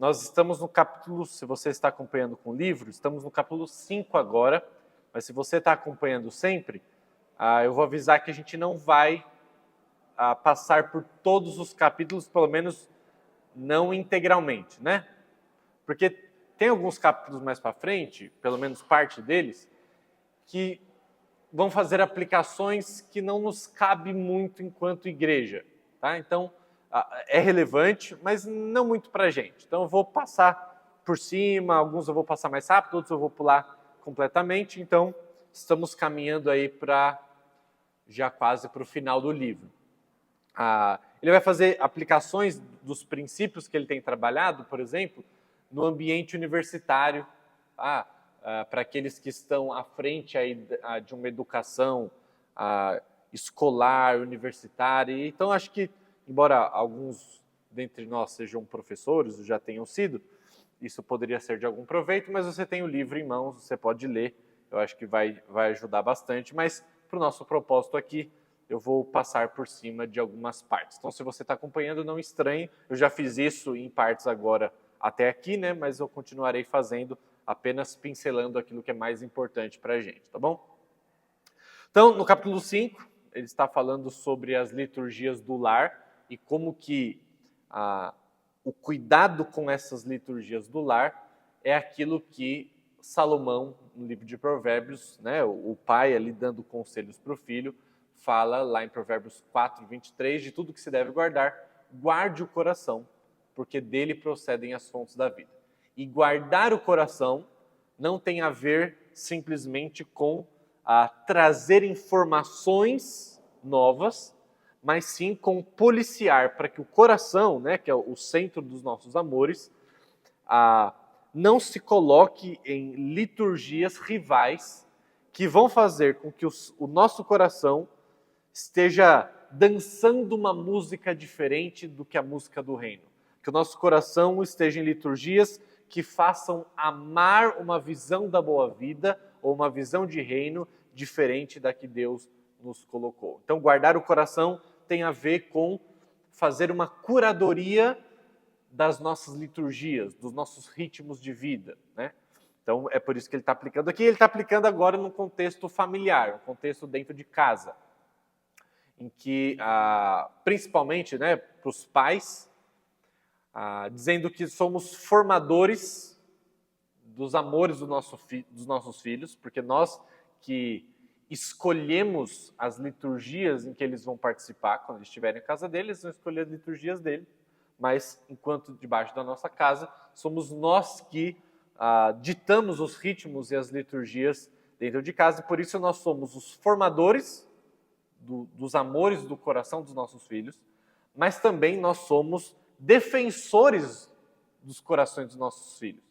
Nós estamos no capítulo, se você está acompanhando com o livro, estamos no capítulo 5 agora, mas se você está acompanhando sempre, eu vou avisar que a gente não vai passar por todos os capítulos, pelo menos não integralmente, né? Porque tem alguns capítulos mais para frente, pelo menos parte deles, que vão fazer aplicações que não nos cabe muito enquanto igreja, tá? Então, é relevante, mas não muito para a gente. Então, eu vou passar por cima, alguns eu vou passar mais rápido, outros eu vou pular completamente. Então, estamos caminhando aí já quase para o final do livro. Ele vai fazer aplicações dos princípios que ele tem trabalhado, por exemplo, no ambiente universitário, para aqueles que estão à frente aí de uma educação escolar, universitária. Então, acho que, embora alguns dentre nós sejam professores, ou já tenham sido, isso poderia ser de algum proveito, mas você tem o livro em mãos, você pode ler, eu acho que vai ajudar bastante, mas para o nosso propósito aqui, eu vou passar por cima de algumas partes. Então, se você está acompanhando, não estranhe, eu já fiz isso em partes agora até aqui, né? Mas eu continuarei fazendo, apenas pincelando aquilo que é mais importante para a gente, tá bom? Então, no capítulo 5, ele está falando sobre as liturgias do lar e como que o cuidado com essas liturgias do lar é aquilo que Salomão, no livro de Provérbios, né, o pai ali dando conselhos para o filho, fala lá em Provérbios 4, 23, de tudo que se deve guardar, guarde o coração, porque dele procedem as fontes da vida. E guardar o coração não tem a ver simplesmente com trazer informações novas, mas sim com policiar, para que o coração, né, que é o centro dos nossos amores, não se coloque em liturgias rivais que vão fazer com que o nosso coração esteja dançando uma música diferente do que a música do reino. Que o nosso coração esteja em liturgias que façam amar uma visão da boa vida ou uma visão de reino diferente da que Deus nos colocou. Então, guardar o coração tem a ver com fazer uma curadoria das nossas liturgias, dos nossos ritmos de vida, né? Então, é por isso que ele está aplicando aqui. Ele está aplicando agora num contexto familiar, um contexto dentro de casa, em que, principalmente, né, para os pais, dizendo que somos formadores dos amores dos nossos filhos, porque nós que escolhemos as liturgias em que eles vão participar, quando eles estiverem na casa deles, eles vão escolher as liturgias dele, mas enquanto debaixo da nossa casa, somos nós que ditamos os ritmos e as liturgias dentro de casa, e por isso nós somos os formadores dos amores do coração dos nossos filhos, mas também nós somos defensores dos corações dos nossos filhos.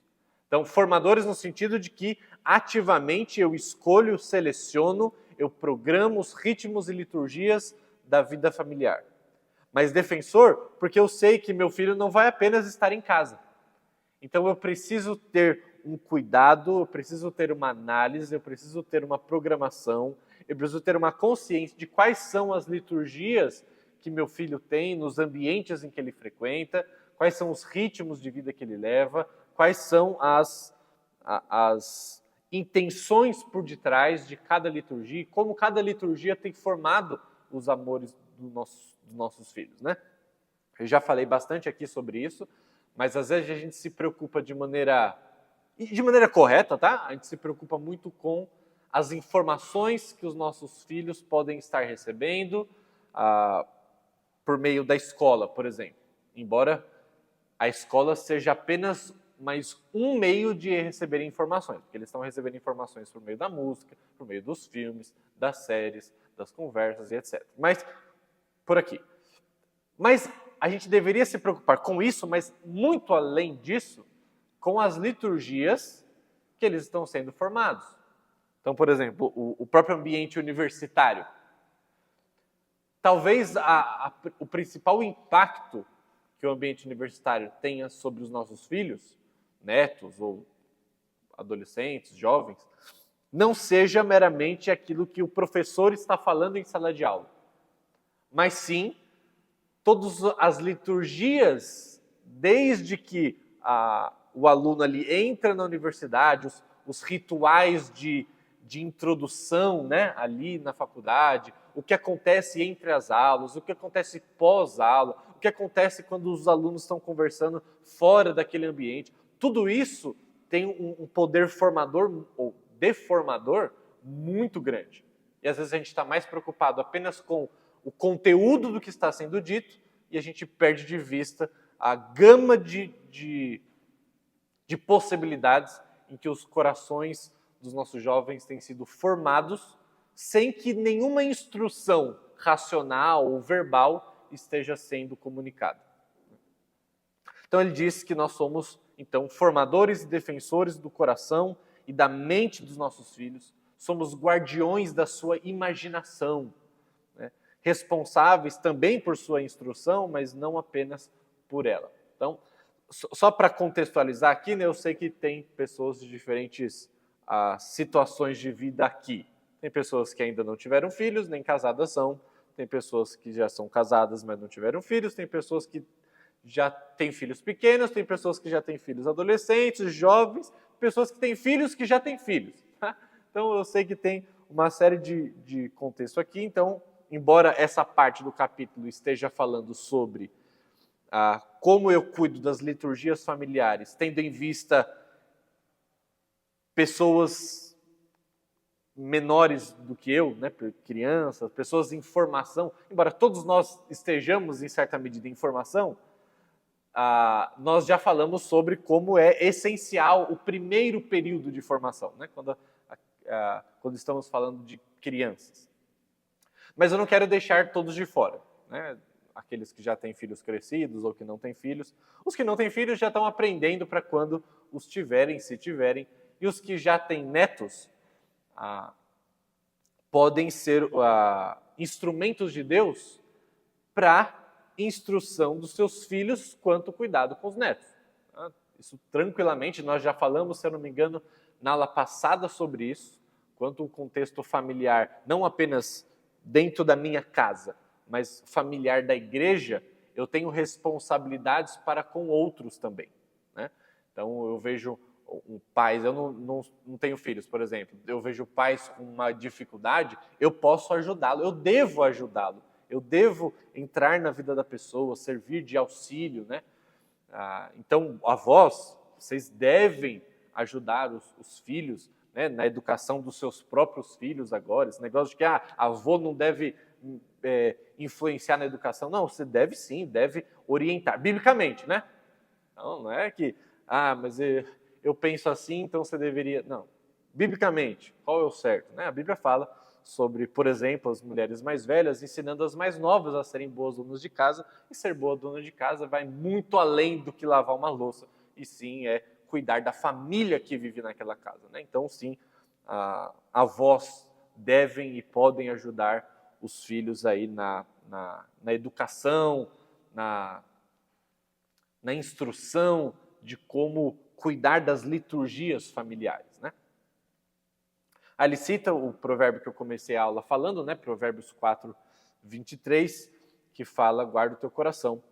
Então, formadores no sentido de que ativamente eu escolho, seleciono, eu programo os ritmos e liturgias da vida familiar. Mas defensor, porque eu sei que meu filho não vai apenas estar em casa. Então, eu preciso ter um cuidado, eu preciso ter uma análise, eu preciso ter uma programação, eu preciso ter uma consciência de quais são as liturgias que meu filho tem nos ambientes em que ele frequenta, quais são os ritmos de vida que ele leva, quais são as intenções por detrás de cada liturgia e como cada liturgia tem formado os amores dos nossos filhos, né? Eu já falei bastante aqui sobre isso, mas às vezes a gente se preocupa de maneira correta, tá? A gente se preocupa muito com as informações que os nossos filhos podem estar recebendo por meio da escola, por exemplo. Embora a escola seja apenas mais um meio de receber informações, porque eles estão recebendo informações por meio da música, por meio dos filmes, das séries, das conversas e etc. Mas, por aqui. Mas a gente deveria se preocupar com isso, mas muito além disso, com as liturgias que eles estão sendo formados. Então, por exemplo, o próprio ambiente universitário. Talvez o principal impacto que o ambiente universitário tenha sobre os nossos filhos, netos ou adolescentes, jovens, não seja meramente aquilo que o professor está falando em sala de aula, mas sim todas as liturgias, desde que o aluno ali entra na universidade, os rituais de introdução, né, ali na faculdade, o que acontece entre as aulas, o que acontece pós-aula, o que acontece quando os alunos estão conversando fora daquele ambiente. Tudo isso tem um poder formador ou deformador muito grande. E às vezes a gente está mais preocupado apenas com o conteúdo do que está sendo dito e a gente perde de vista a gama de possibilidades em que os corações dos nossos jovens têm sido formados sem que nenhuma instrução racional ou verbal esteja sendo comunicada. Então ele diz que nós somos, então, formadores e defensores do coração e da mente dos nossos filhos, somos guardiões da sua imaginação, né? Responsáveis também por sua instrução, mas não apenas por ela. Então, só para contextualizar aqui, né, eu sei que tem pessoas de diferentes situações de vida aqui. Tem pessoas que ainda não tiveram filhos, nem casadas são. Tem pessoas que já são casadas, mas não tiveram filhos. Tem pessoas que já têm filhos pequenos. Tem pessoas que já têm filhos adolescentes, jovens. Pessoas que têm filhos que já têm filhos. Tá? Então, eu sei que tem uma série de contexto aqui. Então, embora essa parte do capítulo esteja falando sobre como eu cuido das liturgias familiares, tendo em vista pessoas menores do que eu, né, crianças, pessoas em formação, embora todos nós estejamos em certa medida em formação, nós já falamos sobre como é essencial o primeiro período de formação, né, quando estamos falando de crianças. Mas eu não quero deixar todos de fora, né? Aqueles que já têm filhos crescidos ou que não têm filhos. Os que não têm filhos já estão aprendendo para quando os tiverem, se tiverem. E os que já têm netos podem ser instrumentos de Deus para instrução dos seus filhos quanto cuidado com os netos. Isso tranquilamente, nós já falamos, se eu não me engano, na aula passada sobre isso, quanto o contexto familiar, não apenas dentro da minha casa, mas familiar da igreja, eu tenho responsabilidades para com outros também, né? Então, eu vejo pais, eu não tenho filhos, por exemplo, eu vejo pais com uma dificuldade, eu posso ajudá-lo, eu devo entrar na vida da pessoa, servir de auxílio, né? Então, avós, vocês devem ajudar os filhos, né, na educação dos seus próprios filhos agora, esse negócio de que avô não deve influenciar na educação. Não, você deve sim, deve orientar, biblicamente, né? Não é que, mas eu penso assim, então você deveria... Não, biblicamente, qual é o certo? Né? A Bíblia fala sobre, por exemplo, as mulheres mais velhas ensinando as mais novas a serem boas donas de casa, e ser boa dona de casa vai muito além do que lavar uma louça, e sim é cuidar da família que vive naquela casa, né? Então, sim, avós devem e podem ajudar os filhos aí na educação, na instrução de como cuidar das liturgias familiares, né? Ali cita o provérbio que eu comecei a aula falando, né? Provérbios 4, 23, que fala, guarda o teu coração,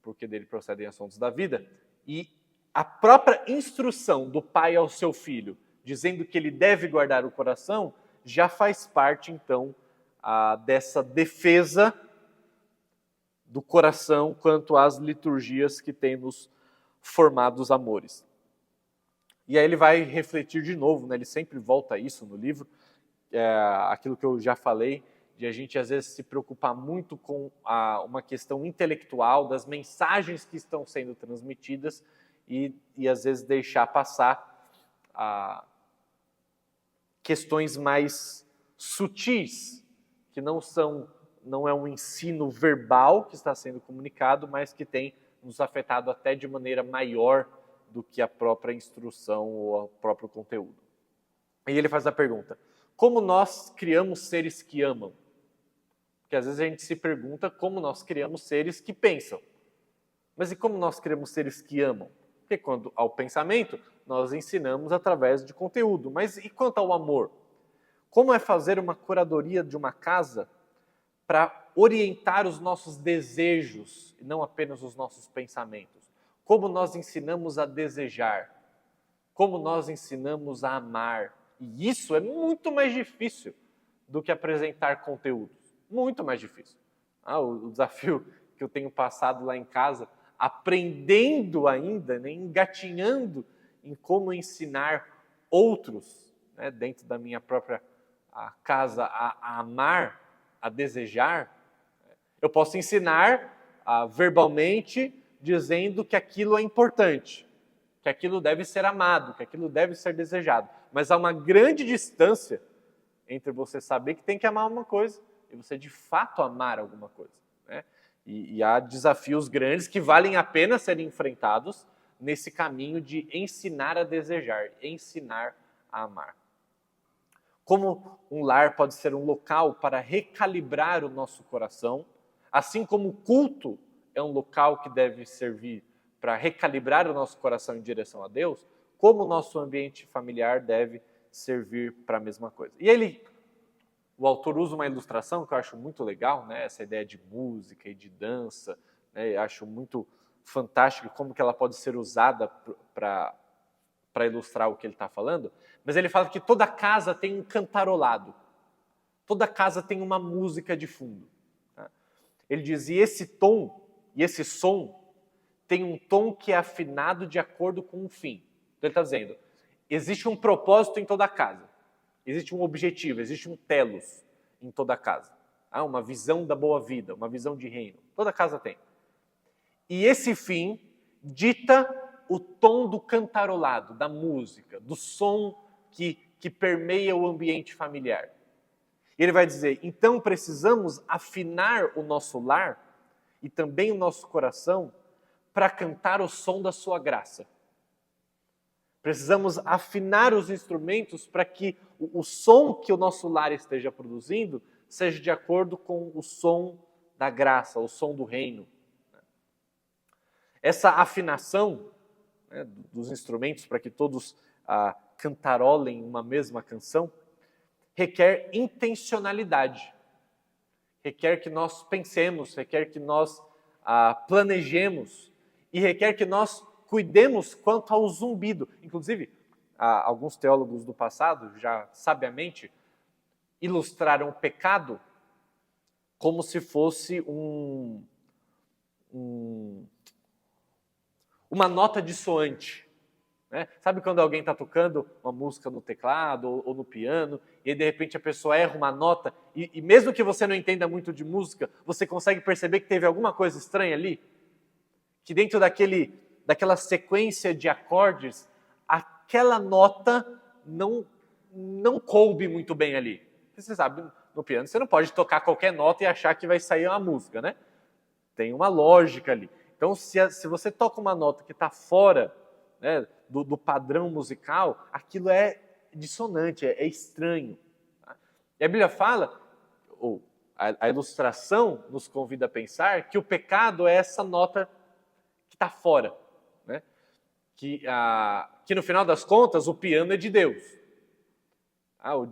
porque dele procedem assuntos da vida. E a própria instrução do pai ao seu filho, dizendo que ele deve guardar o coração, já faz parte, então, dessa defesa do coração quanto às liturgias que tem nos formados amores. E aí ele vai refletir de novo, né? Ele sempre volta a isso no livro, aquilo que eu já falei, de a gente às vezes se preocupar muito com uma questão intelectual, das mensagens que estão sendo transmitidas e às vezes deixar passar questões mais sutis, que não é um ensino verbal que está sendo comunicado, mas que tem nos afetado até de maneira maior do que a própria instrução ou o próprio conteúdo. E ele faz a pergunta, como nós criamos seres que amam? Porque às vezes a gente se pergunta como nós criamos seres que pensam. Mas e como nós criamos seres que amam? Porque quando ao pensamento, nós ensinamos através de conteúdo. Mas e quanto ao amor? Como é fazer uma curadoria de uma casa para orientar os nossos desejos, e não apenas os nossos pensamentos? como nós ensinamos a desejar, como nós ensinamos a amar. E isso é muito mais difícil do que apresentar conteúdos. Muito mais difícil. O desafio que eu tenho passado lá em casa, aprendendo ainda, né, engatinhando em como ensinar outros, né, dentro da minha própria casa, a amar, a desejar. Eu posso ensinar verbalmente, dizendo que aquilo é importante, que aquilo deve ser amado, que aquilo deve ser desejado. Mas há uma grande distância entre você saber que tem que amar uma coisa e você de fato amar alguma coisa, né? E há desafios grandes que valem a pena serem enfrentados nesse caminho de ensinar a desejar, ensinar a amar. Como um lar pode ser um local para recalibrar o nosso coração, assim como o culto é um local que deve servir para recalibrar o nosso coração em direção a Deus, como o nosso ambiente familiar deve servir para a mesma coisa. E o autor usa uma ilustração que eu acho muito legal, né? Essa ideia de música e de dança, né? Eu acho muito fantástico como que ela pode ser usada para ilustrar o que ele está falando. Mas ele fala que toda casa tem um cantarolado, toda casa tem uma música de fundo. Tá? Ele diz, e esse tom, e esse som, tem um tom que é afinado de acordo com o fim. Então ele está dizendo, existe um propósito em toda casa, existe um objetivo, existe um telos em toda casa. Uma visão da boa vida, uma visão de reino. Toda casa tem. E esse fim dita o tom do cantarolado, da música, do som que permeia o ambiente familiar. E ele vai dizer, então precisamos afinar o nosso lar e também o nosso coração para cantar o som da sua graça. Precisamos afinar os instrumentos para que o som que o nosso lar esteja produzindo seja de acordo com o som da graça, o som do reino. Essa afinação, né, dos instrumentos para que todos cantarolem uma mesma canção requer intencionalidade, requer que nós pensemos, requer que nós planejemos e requer que nós cuidemos quanto ao zumbido. Inclusive, alguns teólogos do passado já sabiamente ilustraram o pecado como se fosse uma nota dissoante. Né? Sabe quando alguém está tocando uma música no teclado ou no piano e de repente a pessoa erra uma nota e mesmo que você não entenda muito de música, você consegue perceber que teve alguma coisa estranha ali? Que dentro daquela sequência de acordes, aquela nota não coube muito bem ali. Você sabe, no piano você não pode tocar qualquer nota e achar que vai sair uma música, né? Tem uma lógica ali. Então, se você toca uma nota que está fora, né, do padrão musical, aquilo é dissonante, é estranho. Tá? E a Bíblia fala, ou a ilustração nos convida a pensar, que o pecado é essa nota que está fora. Né? Que no final das contas, o piano é de Deus.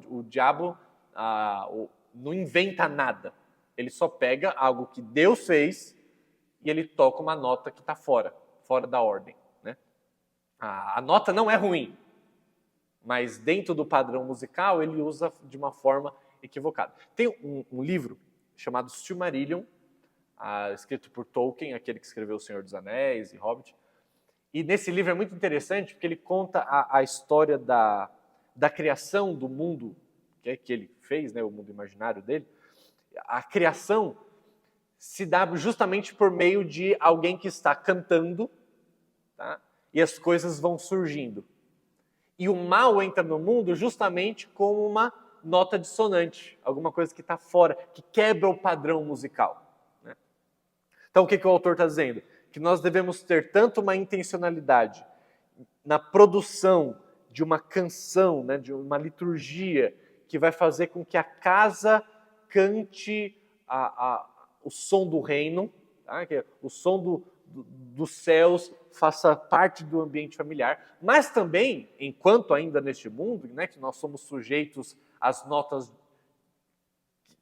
O diabo não inventa nada. Ele só pega algo que Deus fez e ele toca uma nota que está fora da ordem. Né? A nota não é ruim, mas dentro do padrão musical ele usa de uma forma equivocada. Tem um livro chamado Silmarillion, escrito por Tolkien, aquele que escreveu O Senhor dos Anéis e Hobbit. E nesse livro é muito interessante porque ele conta a história da criação do mundo que ele fez, né, o mundo imaginário dele. A criação se dá justamente por meio de alguém que está cantando, tá? E as coisas vão surgindo. E o mal entra no mundo justamente como uma nota dissonante, alguma coisa que está fora, que quebra o padrão musical. Né? Então o que o autor está dizendo? Que nós devemos ter tanto uma intencionalidade na produção de uma canção, né, de uma liturgia, que vai fazer com que a casa cante o som do reino, tá? Que o som dos céus faça parte do ambiente familiar, mas também, enquanto ainda neste mundo, né, que nós somos sujeitos às notas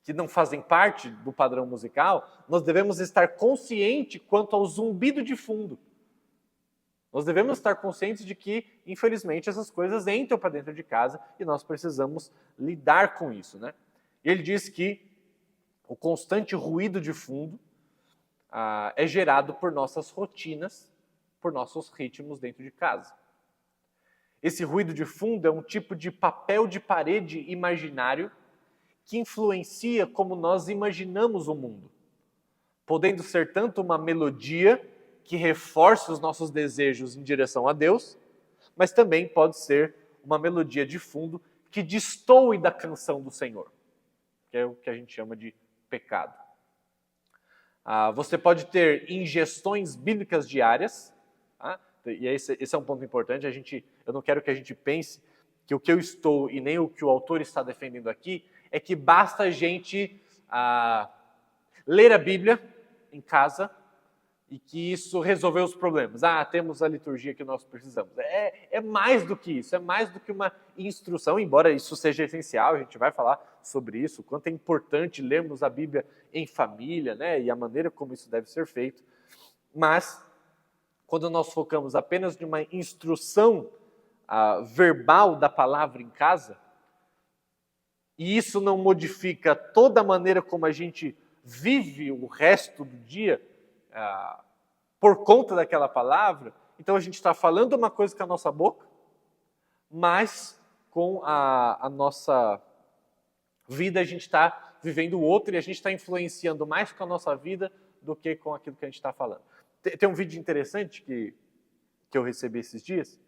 que não fazem parte do padrão musical, nós devemos estar conscientes quanto ao zumbido de fundo. Nós devemos estar conscientes de que, infelizmente, essas coisas entram para dentro de casa e nós precisamos lidar com isso, né? E ele diz que o constante ruído de fundo é gerado por nossas rotinas, por nossos ritmos dentro de casa. Esse ruído de fundo é um tipo de papel de parede imaginário que influencia como nós imaginamos o mundo, podendo ser tanto uma melodia que reforça os nossos desejos em direção a Deus, mas também pode ser uma melodia de fundo que destoe da canção do Senhor, que é o que a gente chama de pecado. Você pode ter ingestões bíblicas diárias, tá? E esse é um ponto importante. Eu não quero que a gente pense que o que eu estou e nem o que o autor está defendendo aqui é que basta a gente ler a Bíblia em casa e que isso resolveu os problemas. Temos a liturgia que nós precisamos. É mais do que isso, é mais do que uma instrução, embora isso seja essencial, a gente vai falar sobre isso, o quanto é importante lermos a Bíblia em família, né, e a maneira como isso deve ser feito. Mas, quando nós focamos apenas numa instrução verbal da palavra em casa, e isso não modifica toda a maneira como a gente vive o resto do dia, por conta daquela palavra, então a gente está falando uma coisa com a nossa boca, mas com a nossa vida a gente está vivendo outra e a gente está influenciando mais com a nossa vida do que com aquilo que a gente está falando. Tem um vídeo interessante que eu recebi esses dias,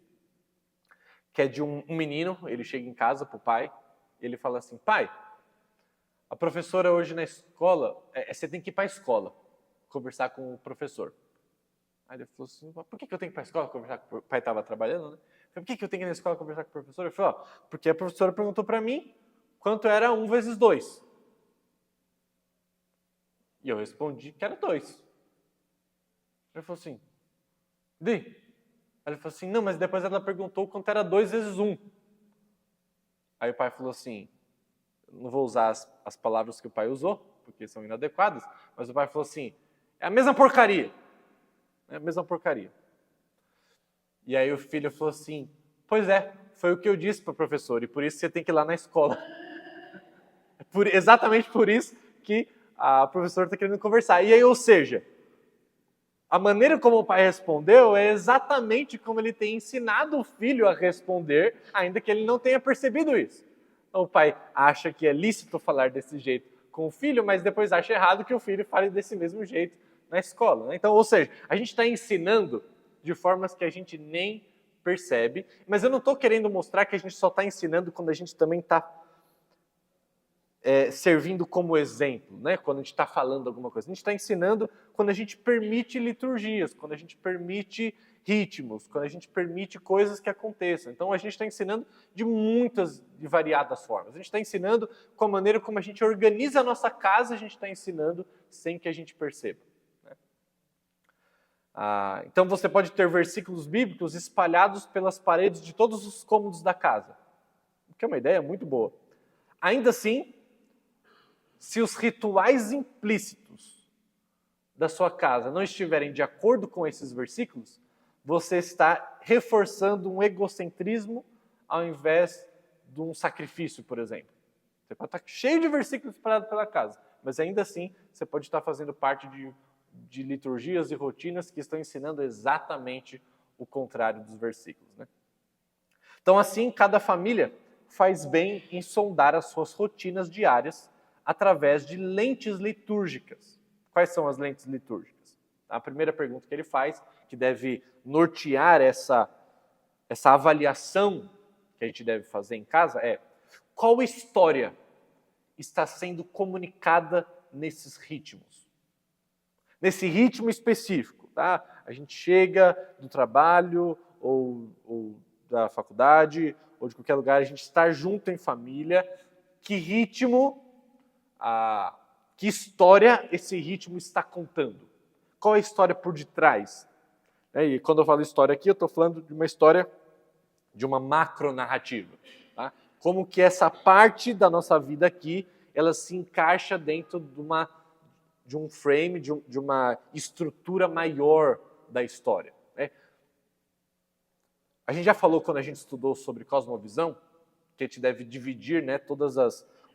que é de um menino, ele chega em casa para o pai, ele fala assim: pai, a professora hoje na escola, você tem que ir para a escola conversar com o professor. Aí ele falou assim: por que eu tenho que ir para a escola conversar com o pai? Estava trabalhando, né? Por que eu tenho que ir na escola conversar com o professor? Ele falou: porque a professora perguntou para mim quanto era 1 vezes 2. E eu respondi que era 2. Ele falou assim: Di? Aí ele falou assim: não, mas depois ela perguntou quanto era 2 vezes 1. Aí o pai falou assim, não vou usar as palavras que o pai usou, porque são inadequadas, mas o pai falou assim: é a mesma porcaria. É a mesma porcaria. E aí o filho falou assim: pois é, foi o que eu disse para o professor, e por isso você tem que ir lá na escola. Exatamente por isso que a professora está querendo conversar. E aí, ou seja, a maneira como o pai respondeu é exatamente como ele tem ensinado o filho a responder, ainda que ele não tenha percebido isso. Então, o pai acha que é lícito falar desse jeito com o filho, mas depois acha errado que o filho fale desse mesmo jeito na escola, né? Então, ou seja, a gente está ensinando de formas que a gente nem percebe, mas eu não estou querendo mostrar que a gente só está ensinando quando a gente também está servindo como exemplo, né? Quando a gente está falando alguma coisa. A gente está ensinando quando a gente permite liturgias, quando a gente permite ritmos, quando a gente permite coisas que aconteçam. Então a gente está ensinando de variadas formas. A gente está ensinando com a maneira como a gente organiza a nossa casa, a gente está ensinando sem que a gente perceba. Então você pode ter versículos bíblicos espalhados pelas paredes de todos os cômodos da casa, o que é uma ideia muito boa. Ainda assim, se os rituais implícitos da sua casa não estiverem de acordo com esses versículos, você está reforçando um egocentrismo ao invés de um sacrifício, por exemplo. Você pode estar cheio de versículos espalhados pela casa, mas ainda assim você pode estar fazendo parte de liturgias e rotinas que estão ensinando exatamente o contrário dos versículos, né? Então, assim, cada família faz bem em sondar as suas rotinas diárias através de lentes litúrgicas. Quais são as lentes litúrgicas? A primeira pergunta que ele faz, que deve nortear essa avaliação que a gente deve fazer em casa, é: qual história está sendo comunicada nesses ritmos? Nesse ritmo específico, tá? A gente chega do trabalho ou da faculdade ou de qualquer lugar, a gente está junto em família. Que ritmo, que história esse ritmo está contando? Qual é a história por detrás? E quando eu falo história aqui, eu estou falando de uma história, de uma macronarrativa. Tá? Como que essa parte da nossa vida aqui, ela se encaixa dentro de um frame, de uma estrutura maior da história. Né? A gente já falou quando a gente estudou sobre cosmovisão, que a gente deve dividir, né, todos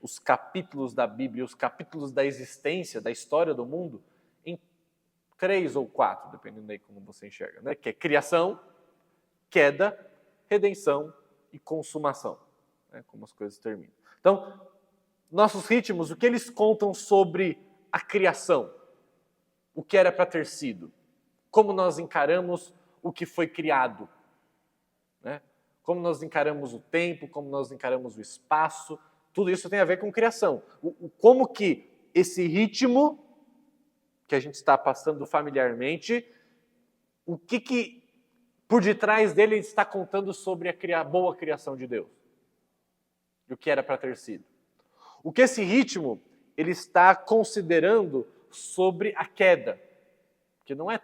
os capítulos da Bíblia, os capítulos da existência, da história do mundo, em 3 ou 4, dependendo aí como você enxerga, né? Que é criação, queda, redenção e consumação, né? Como as coisas terminam. Então, nossos ritmos, o que eles contam sobre a criação? O que era para ter sido? Como nós encaramos o que foi criado? Né? Como nós encaramos o tempo, como nós encaramos o espaço, tudo isso tem a ver com criação. Como que esse ritmo que a gente está passando familiarmente, o que por detrás dele está contando sobre a boa criação de Deus? E o que era para ter sido? O que esse ritmo ele está considerando sobre a queda? Que não é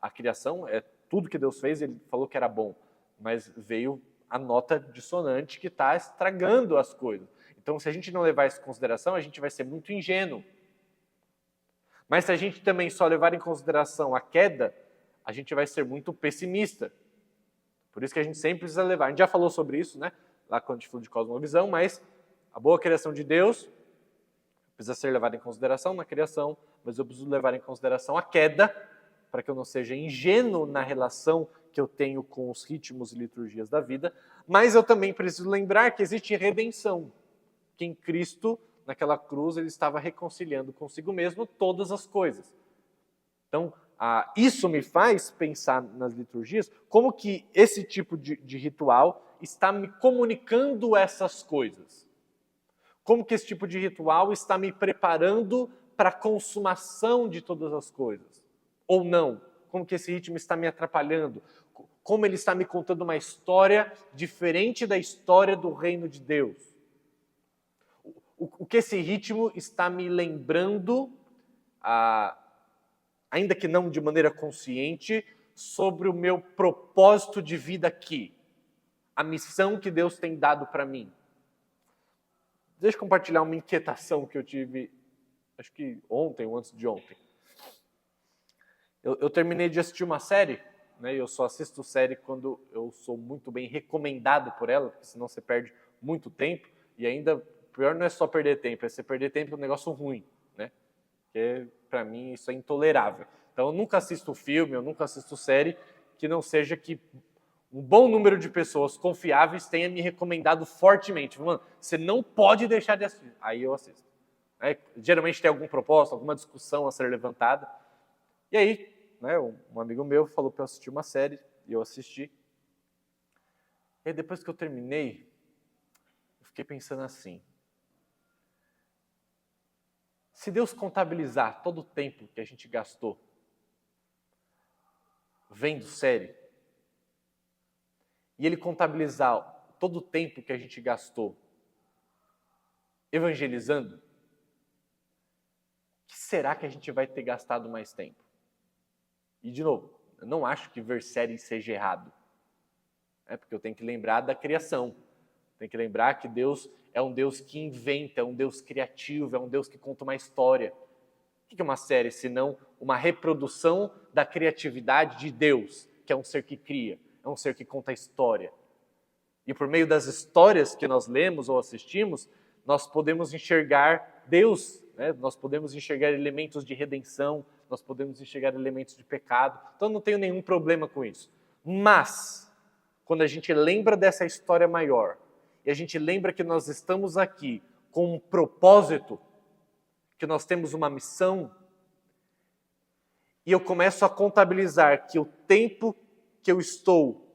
a criação, é tudo que Deus fez, ele falou que era bom, mas veio a nota dissonante que está estragando as coisas. Então, se a gente não levar isso em consideração, a gente vai ser muito ingênuo. Mas se a gente também só levar em consideração a queda, a gente vai ser muito pessimista. Por isso que a gente sempre precisa levar. A gente já falou sobre isso, né? Lá quando a gente falou de cosmovisão, mas a boa criação de Deus precisa ser levada em consideração na criação, mas eu preciso levar em consideração a queda, para que eu não seja ingênuo na relação que eu tenho com os ritmos e liturgias da vida, mas eu também preciso lembrar que existe redenção, que em Cristo, naquela cruz, ele estava reconciliando consigo mesmo todas as coisas. Então, isso me faz pensar nas liturgias, como que esse tipo de ritual está me comunicando essas coisas. Como que esse tipo de ritual está me preparando para a consumação de todas as coisas. Ou não. Como que esse ritmo está me atrapalhando. Como ele está me contando uma história diferente da história do reino de Deus. O que esse ritmo está me lembrando, ainda que não de maneira consciente, sobre o meu propósito de vida aqui. A missão que Deus tem dado para mim. Deixa eu compartilhar uma inquietação que eu tive, acho que ontem ou antes de ontem. Eu terminei de assistir uma série, né? Eu só assisto série quando eu sou muito bem recomendado por ela, porque senão você perde muito tempo. E ainda, pior não é só perder tempo, é você perder tempo com um negócio ruim, né? Porque, para mim, isso é intolerável. Então, eu nunca assisto filme, eu nunca assisto série que não seja que um bom número de pessoas confiáveis tenha me recomendado fortemente. Mano, você não pode deixar de assistir. Aí eu assisto. Geralmente tem algum propósito, alguma discussão a ser levantada. E aí, né, um amigo meu falou para eu assistir uma série, e eu assisti. E aí, depois que eu terminei, eu fiquei pensando assim. Se Deus contabilizar todo o tempo que a gente gastou vendo série, e Ele contabilizar todo o tempo que a gente gastou evangelizando, o que será que a gente vai ter gastado mais tempo? E, de novo, eu não acho que ver série seja errado. Porque eu tenho que lembrar da criação. Tenho que lembrar que Deus é um Deus que inventa, é um Deus criativo, é um Deus que conta uma história. O que é uma série, senão uma reprodução da criatividade de Deus, que é um ser que cria, é um ser que conta a história. E por meio das histórias que nós lemos ou assistimos, nós podemos enxergar Deus, né? Nós podemos enxergar elementos de redenção, nós podemos enxergar elementos de pecado. Então não tenho nenhum problema com isso. Mas, quando a gente lembra dessa história maior, e a gente lembra que nós estamos aqui com um propósito, que nós temos uma missão, e eu começo a contabilizar que o tempo que eu estou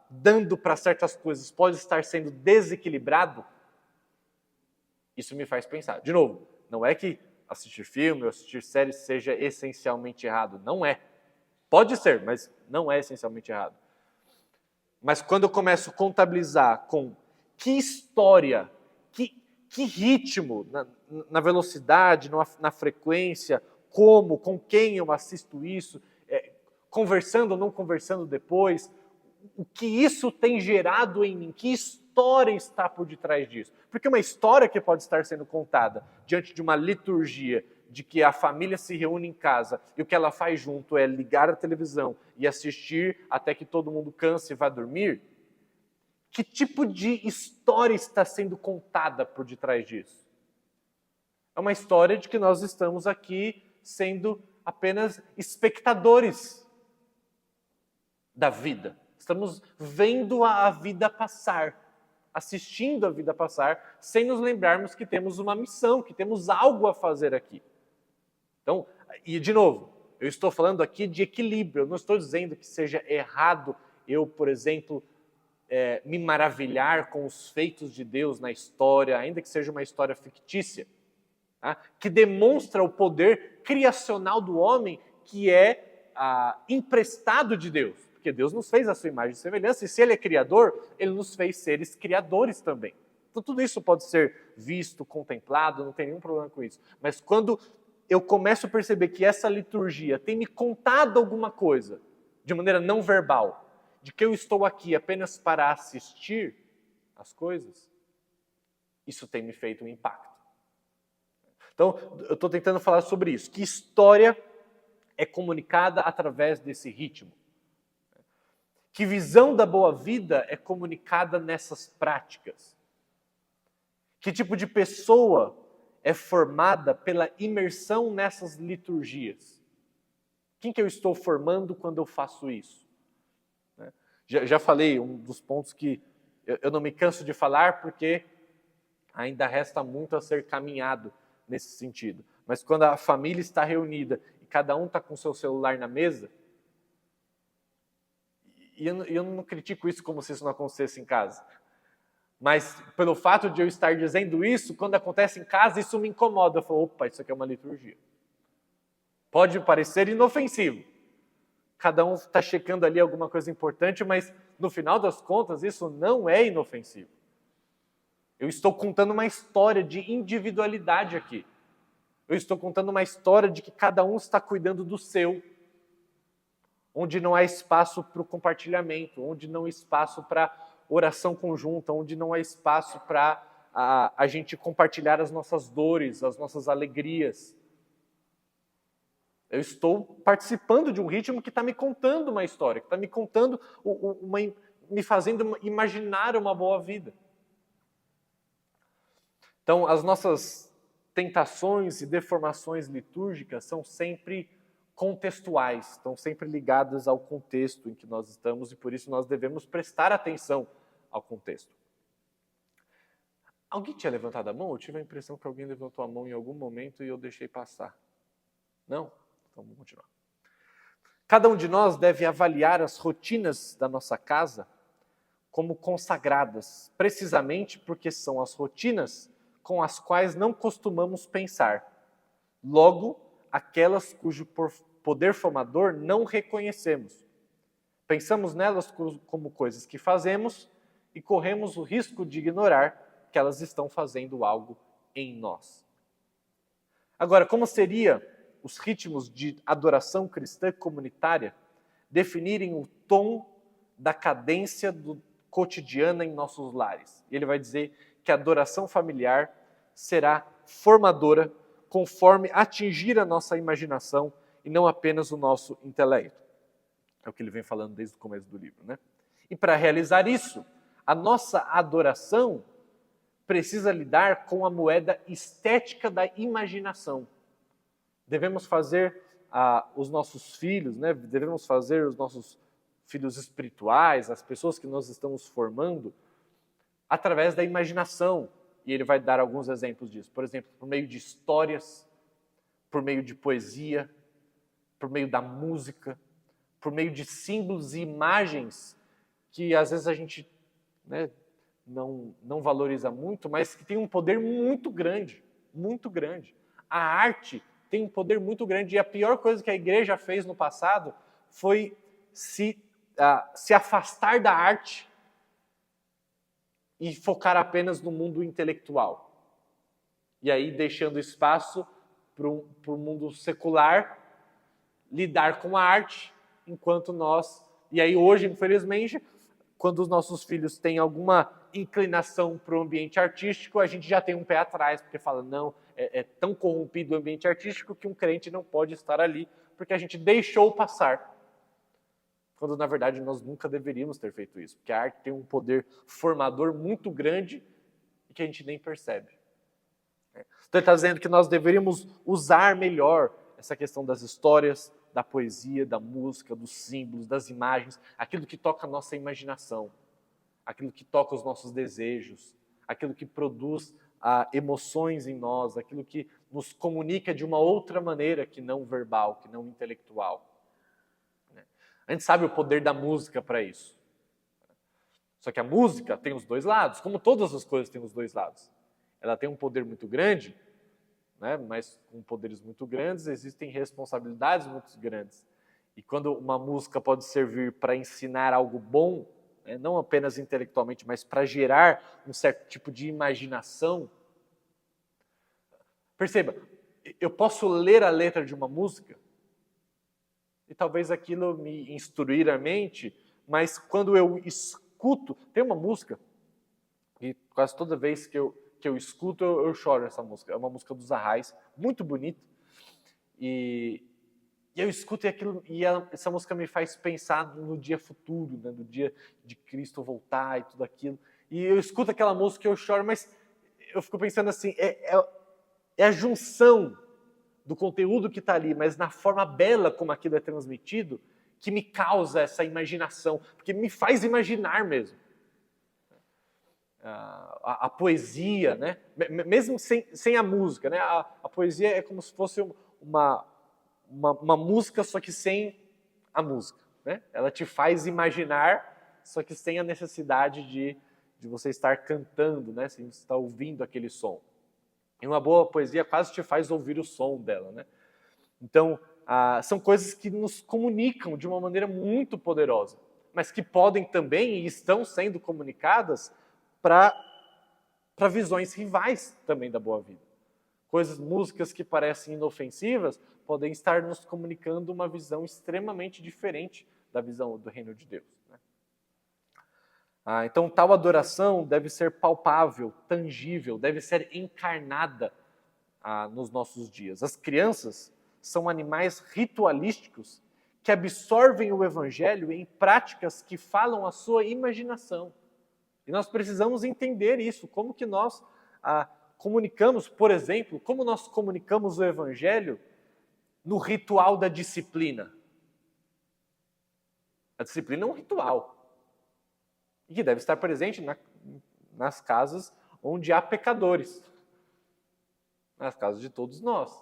dando para certas coisas pode estar sendo desequilibrado, isso me faz pensar. De novo, não é que assistir filme ou assistir séries seja essencialmente errado. Não é. Pode ser, mas não é essencialmente errado. Mas quando eu começo a contabilizar com que história, que ritmo, na velocidade, na frequência, como, com quem eu assisto isso, conversando ou não conversando depois, o que isso tem gerado em mim, que história está por detrás disso. Porque uma história que pode estar sendo contada diante de uma liturgia, de que a família se reúne em casa e o que ela faz junto é ligar a televisão e assistir até que todo mundo canse e vá dormir, que tipo de história está sendo contada por detrás disso? É uma história de que nós estamos aqui sendo apenas espectadores da vida. Estamos vendo a vida passar, assistindo a vida passar, sem nos lembrarmos que temos uma missão, que temos algo a fazer aqui. Então, e de novo, eu estou falando aqui de equilíbrio, eu não estou dizendo que seja errado eu, por exemplo, me maravilhar com os feitos de Deus na história, ainda que seja uma história fictícia, tá? Que demonstra o poder criacional do homem, que é emprestado de Deus. Porque Deus nos fez a sua imagem e semelhança, e se Ele é criador, Ele nos fez seres criadores também. Então tudo isso pode ser visto, contemplado, não tem nenhum problema com isso. Mas quando eu começo a perceber que essa liturgia tem me contado alguma coisa, de maneira não verbal, de que eu estou aqui apenas para assistir as coisas, isso tem me feito um impacto. Então, eu estou tentando falar sobre isso, que história é comunicada através desse ritmo. Que visão da boa vida é comunicada nessas práticas. Que tipo de pessoa é formada pela imersão nessas liturgias? Quem que eu estou formando quando eu faço isso? Já falei, um dos pontos que eu não me canso de falar, porque ainda resta muito a ser caminhado nesse sentido. Mas quando a família está reunida e cada um está com o seu celular na mesa, e eu não critico isso como se isso não acontecesse em casa, mas pelo fato de eu estar dizendo isso, quando acontece em casa, isso me incomoda. Eu falo, opa, isso aqui é uma liturgia. Pode parecer inofensivo. Cada um está checando ali alguma coisa importante, mas no final das contas, isso não é inofensivo. Eu estou contando uma história de individualidade aqui. Eu estou contando uma história de que cada um está cuidando do seu, onde não há espaço para o compartilhamento, onde não há espaço para oração conjunta, onde não há espaço para a gente compartilhar as nossas dores, as nossas alegrias. Eu estou participando de um ritmo que está me contando uma história, que está me contando, me fazendo imaginar uma boa vida. Então, as nossas tentações e deformações litúrgicas são sempre contextuais, estão sempre ligadas ao contexto em que nós estamos e por isso nós devemos prestar atenção ao contexto. Alguém tinha levantado a mão? Eu tive a impressão que alguém levantou a mão em algum momento e eu deixei passar. Não? Então vamos continuar. Cada um de nós deve avaliar as rotinas da nossa casa como consagradas, precisamente porque são as rotinas com as quais não costumamos pensar. Logo, aquelas cujo poder formador não reconhecemos. Pensamos nelas como coisas que fazemos e corremos o risco de ignorar que elas estão fazendo algo em nós. Agora, como seria os ritmos de adoração cristã comunitária definirem o tom da cadência cotidiana em nossos lares? E ele vai dizer que a adoração familiar será formadora conforme atingir a nossa imaginação e não apenas o nosso intelecto. É o que ele vem falando desde o começo do livro, né? E para realizar isso, a nossa adoração precisa lidar com a moeda estética da imaginação. Devemos fazer os nossos filhos, né? Devemos fazer os nossos filhos espirituais, as pessoas que nós estamos formando, através da imaginação. E ele vai dar alguns exemplos disso. Por exemplo, por meio de histórias, por meio de poesia, por meio da música, por meio de símbolos e imagens que às vezes a gente, né, não valoriza muito, mas que tem um poder muito grande, muito grande. A arte tem um poder muito grande e a pior coisa que a igreja fez no passado foi se afastar da arte e focar apenas no mundo intelectual. E aí deixando espaço para o mundo secular lidar com a arte, enquanto nós... E aí hoje, infelizmente, quando os nossos filhos têm alguma inclinação para o ambiente artístico, a gente já tem um pé atrás, porque fala, não, é tão corrompido o ambiente artístico que um crente não pode estar ali, porque a gente deixou passar. Quando, na verdade, nós nunca deveríamos ter feito isso, porque a arte tem um poder formador muito grande e que a gente nem percebe. Então ele está dizendo que nós deveríamos usar melhor essa questão das histórias, da poesia, da música, dos símbolos, das imagens, aquilo que toca a nossa imaginação, aquilo que toca os nossos desejos, aquilo que produz emoções em nós, aquilo que nos comunica de uma outra maneira que não verbal, que não intelectual. A gente sabe o poder da música para isso. Só que a música tem os dois lados, como todas as coisas têm os dois lados. Ela tem um poder muito grande, né? Mas com poderes muito grandes existem responsabilidades muito grandes. E quando uma música pode servir para ensinar algo bom, né? Não apenas intelectualmente, mas para gerar um certo tipo de imaginação. Perceba, eu posso ler a letra de uma música e talvez aquilo me instruir a mente, mas quando eu escuto, tem uma música, e quase toda vez que eu escuto, eu choro essa música. É uma música dos Arraiz, muito bonita. E eu escuto essa música me faz pensar no dia futuro, né, no dia de Cristo voltar e tudo aquilo. E eu escuto aquela música e eu choro, mas eu fico pensando assim, é a junção do conteúdo que está ali, mas na forma bela como aquilo é transmitido, que me causa essa imaginação, porque me faz imaginar mesmo. A poesia, né? Mesmo sem a música, né? A poesia é como se fosse uma música, só que sem a música, né? Ela te faz imaginar, só que sem a necessidade de você estar cantando, né? Sem você estar ouvindo aquele som. E uma boa poesia quase te faz ouvir o som dela, né? Então, são coisas que nos comunicam de uma maneira muito poderosa, mas que podem também e estão sendo comunicadas para visões rivais também da boa vida. Músicas que parecem inofensivas podem estar nos comunicando uma visão extremamente diferente da visão do reino de Deus, né? Então, tal adoração deve ser palpável, tangível, deve ser encarnada nos nossos dias. As crianças são animais ritualísticos que absorvem o evangelho em práticas que falam a sua imaginação. E nós precisamos entender isso, como que nós comunicamos, por exemplo, como nós comunicamos o evangelho no ritual da disciplina. A disciplina é um ritual e que deve estar presente nas casas onde há pecadores, nas casas de todos nós.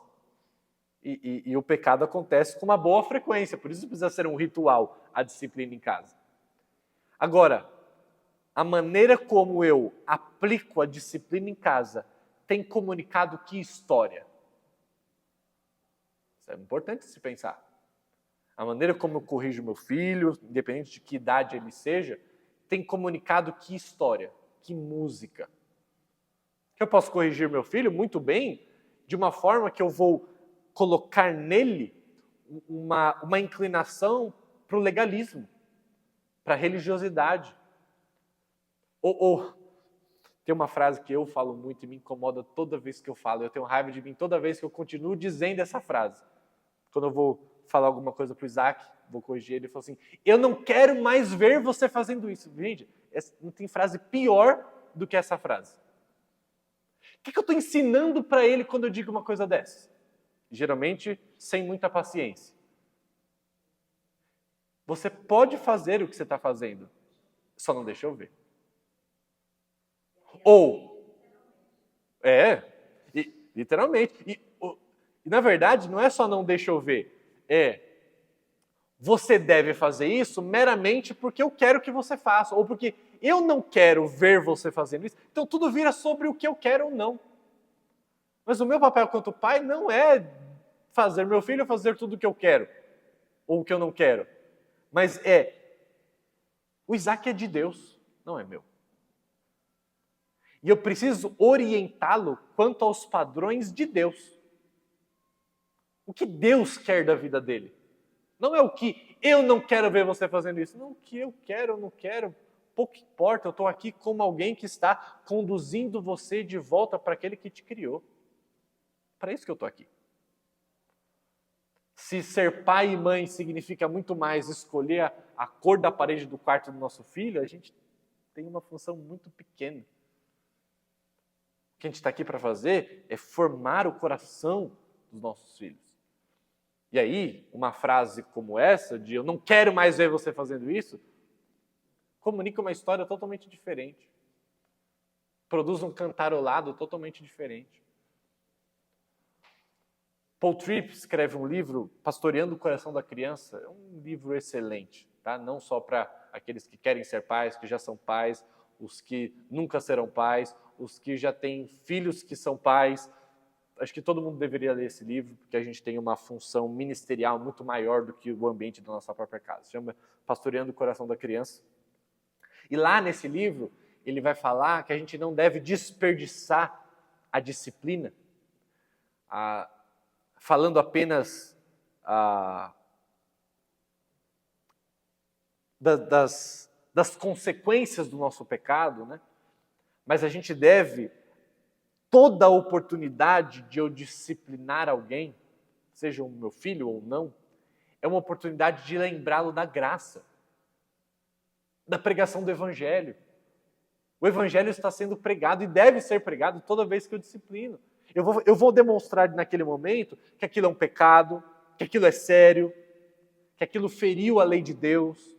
E o pecado acontece com uma boa frequência, por isso precisa ser um ritual a disciplina em casa. Agora, a maneira como eu aplico a disciplina em casa tem comunicado que história? Isso é importante se pensar. A maneira como eu corrijo meu filho, independente de que idade ele seja, tem comunicado que história, que música. Eu posso corrigir meu filho muito bem, de uma forma que eu vou colocar nele uma inclinação para o legalismo, para a religiosidade. Ou tem uma frase que eu falo muito e me incomoda toda vez que eu falo. Eu tenho raiva de mim toda vez que eu continuo dizendo essa frase. Quando eu vou falar alguma coisa para o Isaac, vou corrigir ele, falo assim, eu não quero mais ver você fazendo isso. Gente, não tem frase pior do que essa frase. O que eu estou ensinando para ele quando eu digo uma coisa dessa? Geralmente, sem muita paciência. Você pode fazer o que você está fazendo, só não deixa eu ver. Ou, literalmente. E na verdade, não é só não deixa eu ver. Você deve fazer isso meramente porque eu quero que você faça, ou porque eu não quero ver você fazendo isso. Então tudo vira sobre o que eu quero ou não. Mas o meu papel quanto pai não é fazer meu filho fazer tudo o que eu quero, ou o que eu não quero. Mas o Isaac é de Deus, não é meu. E eu preciso orientá-lo quanto aos padrões de Deus. O que Deus quer da vida dele. Não é o que eu não quero ver você fazendo isso. Não, o que eu quero, eu não quero. Pouco importa, eu estou aqui como alguém que está conduzindo você de volta para aquele que te criou. Para isso que eu estou aqui. Se ser pai e mãe significa muito mais escolher a cor da parede do quarto do nosso filho, a gente tem uma função muito pequena. O que a gente está aqui para fazer é formar o coração dos nossos filhos. E aí, uma frase como essa, de eu não quero mais ver você fazendo isso, comunica uma história totalmente diferente. Produz um cantarolado totalmente diferente. Paul Tripp escreve um livro, Pastoreando o Coração da Criança. É um livro excelente, tá? Não só para aqueles que querem ser pais, que já são pais, os que nunca serão pais, os que já têm filhos que são pais. Acho que todo mundo deveria ler esse livro, porque a gente tem uma função ministerial muito maior do que o ambiente da nossa própria casa. Se chama Pastoreando o Coração da Criança. E lá nesse livro, ele vai falar que a gente não deve desperdiçar a disciplina, falando apenas das consequências do nosso pecado, né? Mas a gente deve, toda oportunidade de eu disciplinar alguém, seja o meu filho ou não, é uma oportunidade de lembrá-lo da graça, da pregação do Evangelho. O Evangelho está sendo pregado e deve ser pregado toda vez que eu disciplino. Eu vou demonstrar naquele momento que aquilo é um pecado, que aquilo é sério, que aquilo feriu a lei de Deus.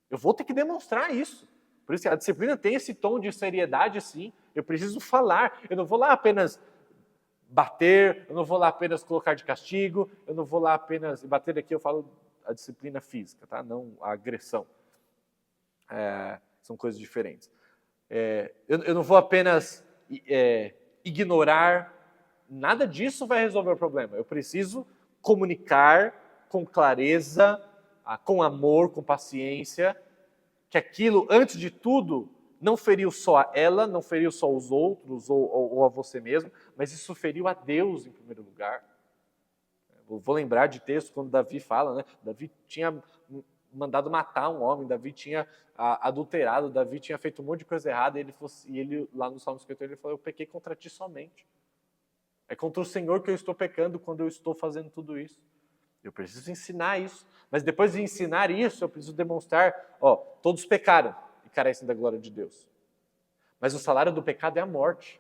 Eu vou ter que demonstrar isso. Por isso que a disciplina tem esse tom de seriedade, sim. Eu preciso falar. Eu não vou lá apenas bater, eu não vou lá apenas colocar de castigo, eu não vou lá apenas... E bater aqui eu falo a disciplina física, tá? Não a agressão. São coisas diferentes. Eu não vou apenas ignorar, nada disso vai resolver o problema. Eu preciso comunicar com clareza, com amor, com paciência, que aquilo, antes de tudo, não feriu só a ela, não feriu só os outros ou a você mesmo, mas isso feriu a Deus em primeiro lugar. Eu vou lembrar de texto quando Davi fala, né? Davi tinha mandado matar um homem, Davi tinha adulterado, Davi tinha feito um monte de coisa errada, e ele lá no Salmo 51, ele falou, eu pequei contra ti somente. É contra o Senhor que eu estou pecando quando eu estou fazendo tudo isso. Eu preciso ensinar isso. Mas depois de ensinar isso, eu preciso demonstrar, todos pecaram e carecem da glória de Deus. Mas o salário do pecado é a morte.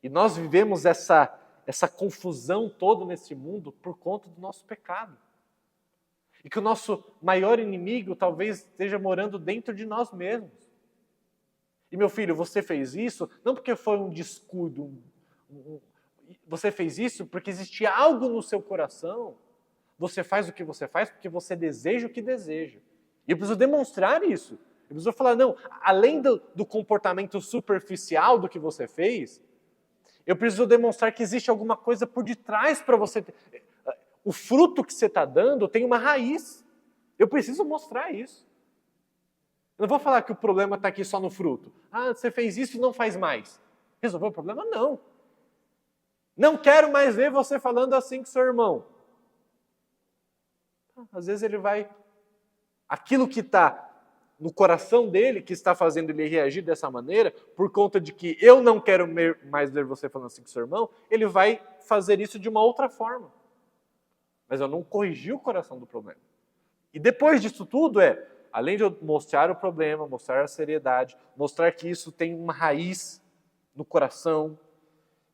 E nós vivemos essa confusão toda nesse mundo por conta do nosso pecado. E que o nosso maior inimigo talvez esteja morando dentro de nós mesmos. E meu filho, você fez isso não porque foi um descuido, você fez isso porque existia algo no seu coração. Você faz o que você faz porque você deseja o que deseja. E eu preciso demonstrar isso. Eu preciso falar, não, além do comportamento superficial do que você fez, eu preciso demonstrar que existe alguma coisa por detrás para você. O fruto que você está dando tem uma raiz. Eu preciso mostrar isso. Eu não vou falar que o problema está aqui só no fruto. Você fez isso e não faz mais. Resolveu o problema? Não. Não quero mais ver você falando assim com seu irmão. Às vezes ele vai... Aquilo que está no coração dele, que está fazendo ele reagir dessa maneira, por conta de que eu não quero mais ver você falando assim com seu irmão, ele vai fazer isso de uma outra forma. Mas eu não corrigi o coração do problema. E depois disso tudo além de eu mostrar o problema, mostrar a seriedade, mostrar que isso tem uma raiz no coração,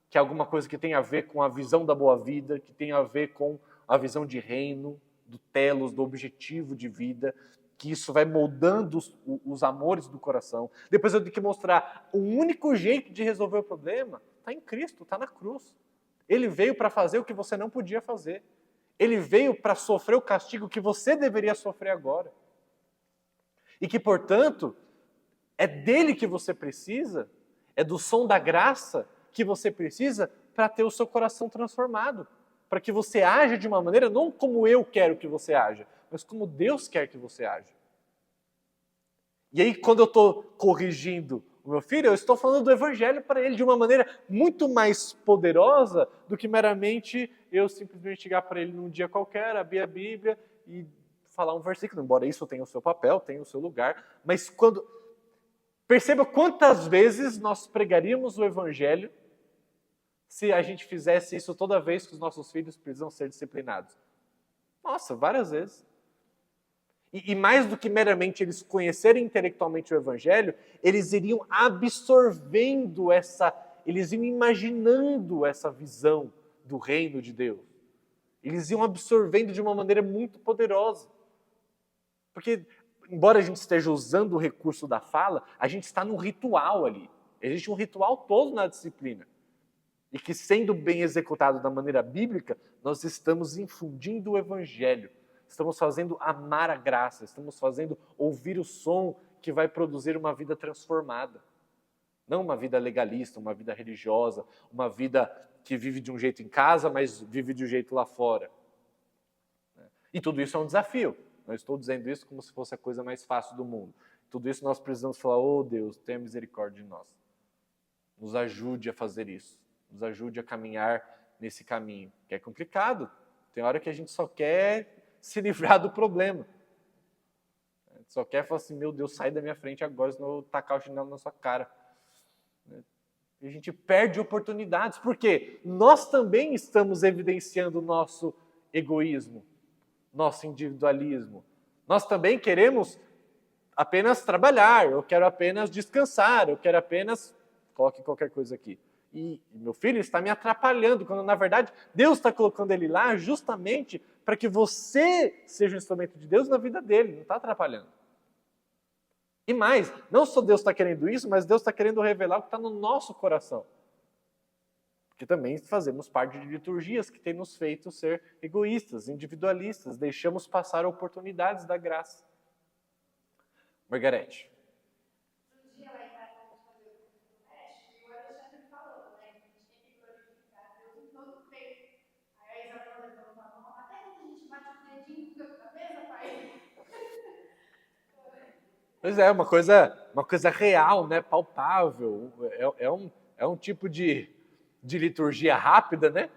que é alguma coisa que tem a ver com a visão da boa vida, que tem a ver com a visão de reino, do telos, do objetivo de vida, que isso vai moldando os amores do coração. Depois eu tenho que mostrar o único jeito de resolver o problema está em Cristo, está na cruz. Ele veio para fazer o que você não podia fazer. Ele veio para sofrer o castigo que você deveria sofrer agora. E que, portanto, é dele que você precisa, é do som da graça que você precisa para ter o seu coração transformado. Para que você haja de uma maneira, não como eu quero que você haja, mas como Deus quer que você haja. E aí, quando eu estou corrigindo o meu filho, eu estou falando do Evangelho para ele de uma maneira muito mais poderosa do que meramente eu simplesmente chegar para ele num dia qualquer, abrir a Bíblia e falar um versículo, embora isso tenha o seu papel, tenha o seu lugar, mas quando... Perceba quantas vezes nós pregaríamos o Evangelho se a gente fizesse isso toda vez que os nossos filhos precisam ser disciplinados? Nossa, várias vezes. E mais do que meramente eles conhecerem intelectualmente o Evangelho, eles iriam absorvendo eles iam imaginando essa visão do reino de Deus. Eles iam absorvendo de uma maneira muito poderosa. Porque, embora a gente esteja usando o recurso da fala, a gente está num ritual ali. Existe um ritual todo na disciplina. E que, sendo bem executado da maneira bíblica, nós estamos infundindo o Evangelho. Estamos fazendo amar a graça, estamos fazendo ouvir o som que vai produzir uma vida transformada. Não uma vida legalista, uma vida religiosa, uma vida que vive de um jeito em casa, mas vive de um jeito lá fora. E tudo isso é um desafio. Não estou dizendo isso como se fosse a coisa mais fácil do mundo. Tudo isso nós precisamos falar, oh Deus, tenha misericórdia de nós. Nos ajude a fazer isso. Nos ajude a caminhar nesse caminho, que é complicado. Tem hora que a gente só quer se livrar do problema. A gente só quer falar assim, meu Deus, sai da minha frente agora, senão eu vou tacar o chinelo na sua cara. E a gente perde oportunidades, porque nós também estamos evidenciando o nosso egoísmo, nosso individualismo. Nós também queremos apenas trabalhar, eu quero apenas descansar, eu quero apenas... Coloque qualquer coisa aqui. E meu filho está me atrapalhando, quando na verdade Deus está colocando ele lá justamente para que você seja um instrumento de Deus na vida dele, não está atrapalhando. E mais, não só Deus está querendo isso, mas Deus está querendo revelar o que está no nosso coração. Porque também fazemos parte de liturgias que têm nos feito ser egoístas, individualistas, deixamos passar oportunidades da graça. Margarete. Pois é, uma coisa real, né? Palpável. É um tipo de liturgia rápida, né?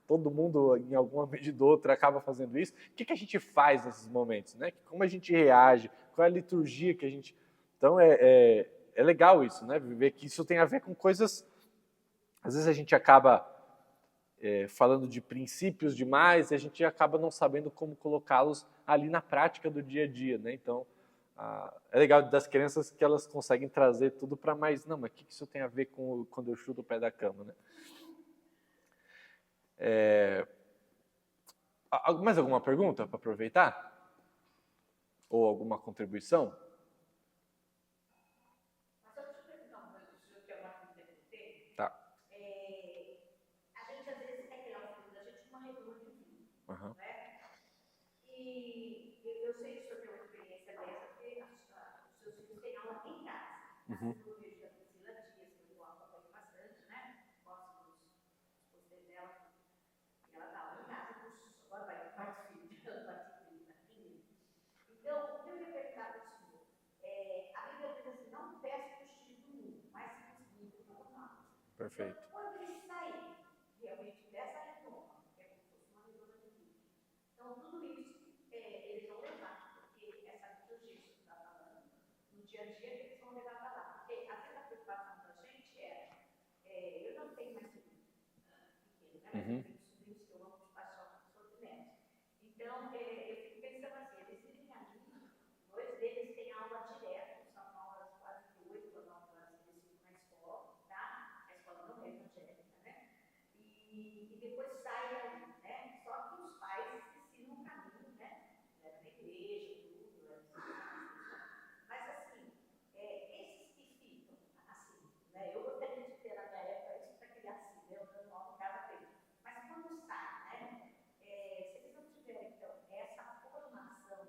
Todo mundo, em alguma medida ou outra, acaba fazendo isso. O que a gente faz nesses momentos, né? Como a gente reage? Qual é a liturgia que a gente... Então, é legal isso, né? Viver que isso tem a ver com coisas... Às vezes a gente acaba falando de princípios demais e a gente acaba não sabendo como colocá-los ali na prática do dia a dia, né? Então, é legal das crianças que elas conseguem trazer tudo para mais... Não, mas o que isso tem a ver com quando eu chuto o pé da cama, né? Mais alguma pergunta para aproveitar? Ou alguma contribuição? Tá. A gente às vezes quer criar um filho da gente uma regula de vida, Uhum. né? E eu sei que o senhor tem uma experiência dessa, porque os seus filhos têm aula em casa. Uhum. Eu vejo da Priscila Dias, que eu acompanho bastante, né? Gosto dos posts dela. E ela dá aula em casa, agora vai ter mais filhos, ela vai ter filho na clínica. Então, o que eu ia perguntar para o senhor? A Bíblia diz assim, não peça para os filhos do mundo, mas para os filhos do mundo. Perfeito. Então, quando eles saírem realmente dessa reforma, que é como se fosse uma reforma de vida, então tudo isso eles vão levar, porque essa liturgia que você está falando, no dia a dia que eles vão levar para lá. Porque às vezes a preocupação da gente eu não tenho mais filho pequeno, né? Uhum. Eu tenho sobrinhos que eu amo de paixão, sou de neto. Então, eu fico pensando assim, eles vivem ali, 2 deles têm aula direto, são aulas quase que 8 ou 9 horas que eles ficam na escola, tá? A escola não é evangélica, né? E depois saem ali, né? Só que os pais ensinam o caminho, né? Leva na igreja, tudo, mas assim, esses que ficam assim, né? Eu gostaria de ter na minha época isso para criar assim, né? Eu dando aula em casa dele. Mas quando sai, né? Se eles não tiverem, então, essa formação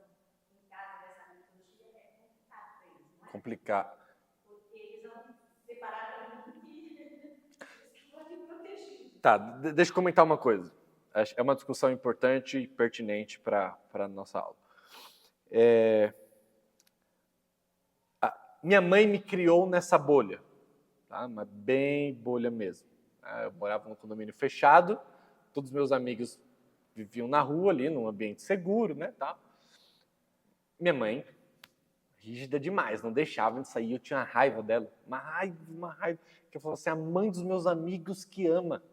em casa dessa liturgia, é complicado para eles, não é? Complicado. Porque eles vão separar para mim que eles estão ali protegidos. Tá, deixa eu comentar uma coisa. É uma discussão importante e pertinente para a nossa aula. Minha mãe me criou nessa bolha, tá? Mas bem bolha mesmo. Eu morava num condomínio fechado, todos os meus amigos viviam na rua ali, num ambiente seguro, né? Tá? Minha mãe, rígida demais, não deixava de sair, eu tinha raiva dela, uma raiva, que eu falava assim, a mãe dos meus amigos que ama.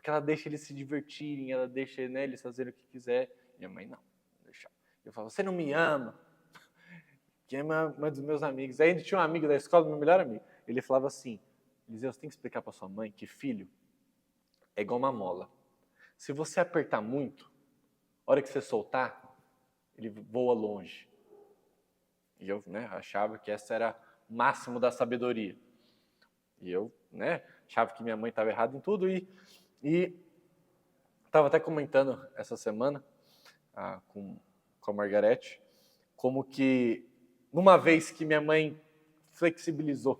porque ela deixa eles se divertirem, ela deixa, né, eles fazerem o que quiser. Minha mãe, não deixa. Eu falo, você não me ama? Que é uma dos meus amigos. Aí tinha um amigo da escola, meu melhor amigo. Ele falava assim, Eliseu, você tem que explicar para sua mãe que filho é igual uma mola. Se você apertar muito, a hora que você soltar, ele voa longe. E eu, né, achava que essa era o máximo da sabedoria. E eu, né, achava que minha mãe estava errada em tudo. E estava até comentando essa semana com a Margarete, como que numa vez que minha mãe flexibilizou,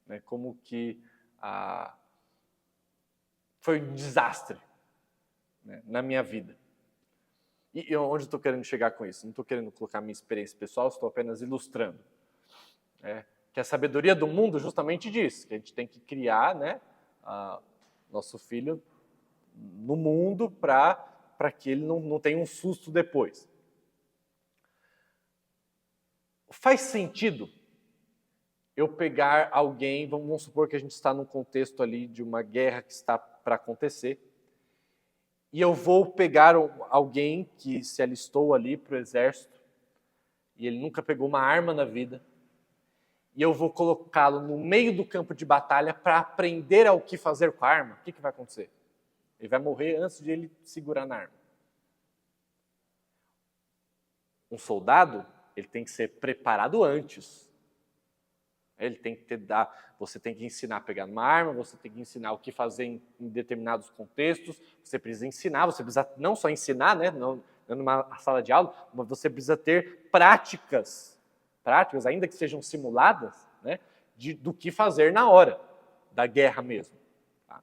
né, como que foi um desastre, né, na minha vida. E onde eu estou querendo chegar com isso? Não estou querendo colocar minha experiência pessoal, estou apenas ilustrando. Que a sabedoria do mundo justamente diz que a gente tem que criar, né, nosso filho no mundo para que ele não tenha um susto depois. Faz sentido eu pegar alguém, vamos supor que a gente está num contexto ali de uma guerra que está para acontecer, e eu vou pegar alguém que se alistou ali para o exército, e ele nunca pegou uma arma na vida, e eu vou colocá-lo no meio do campo de batalha para aprender ao que fazer com a arma. O que vai acontecer? Ele vai morrer antes de ele segurar na arma. Um soldado, ele tem que ser preparado antes. Ele tem que você tem que ensinar a pegar uma arma, você tem que ensinar o que fazer em determinados contextos, você precisa ensinar, você precisa não só ensinar, né, não numa sala de aula, mas você precisa ter práticas, ainda que sejam simuladas, né, do que fazer na hora da guerra mesmo. Tá?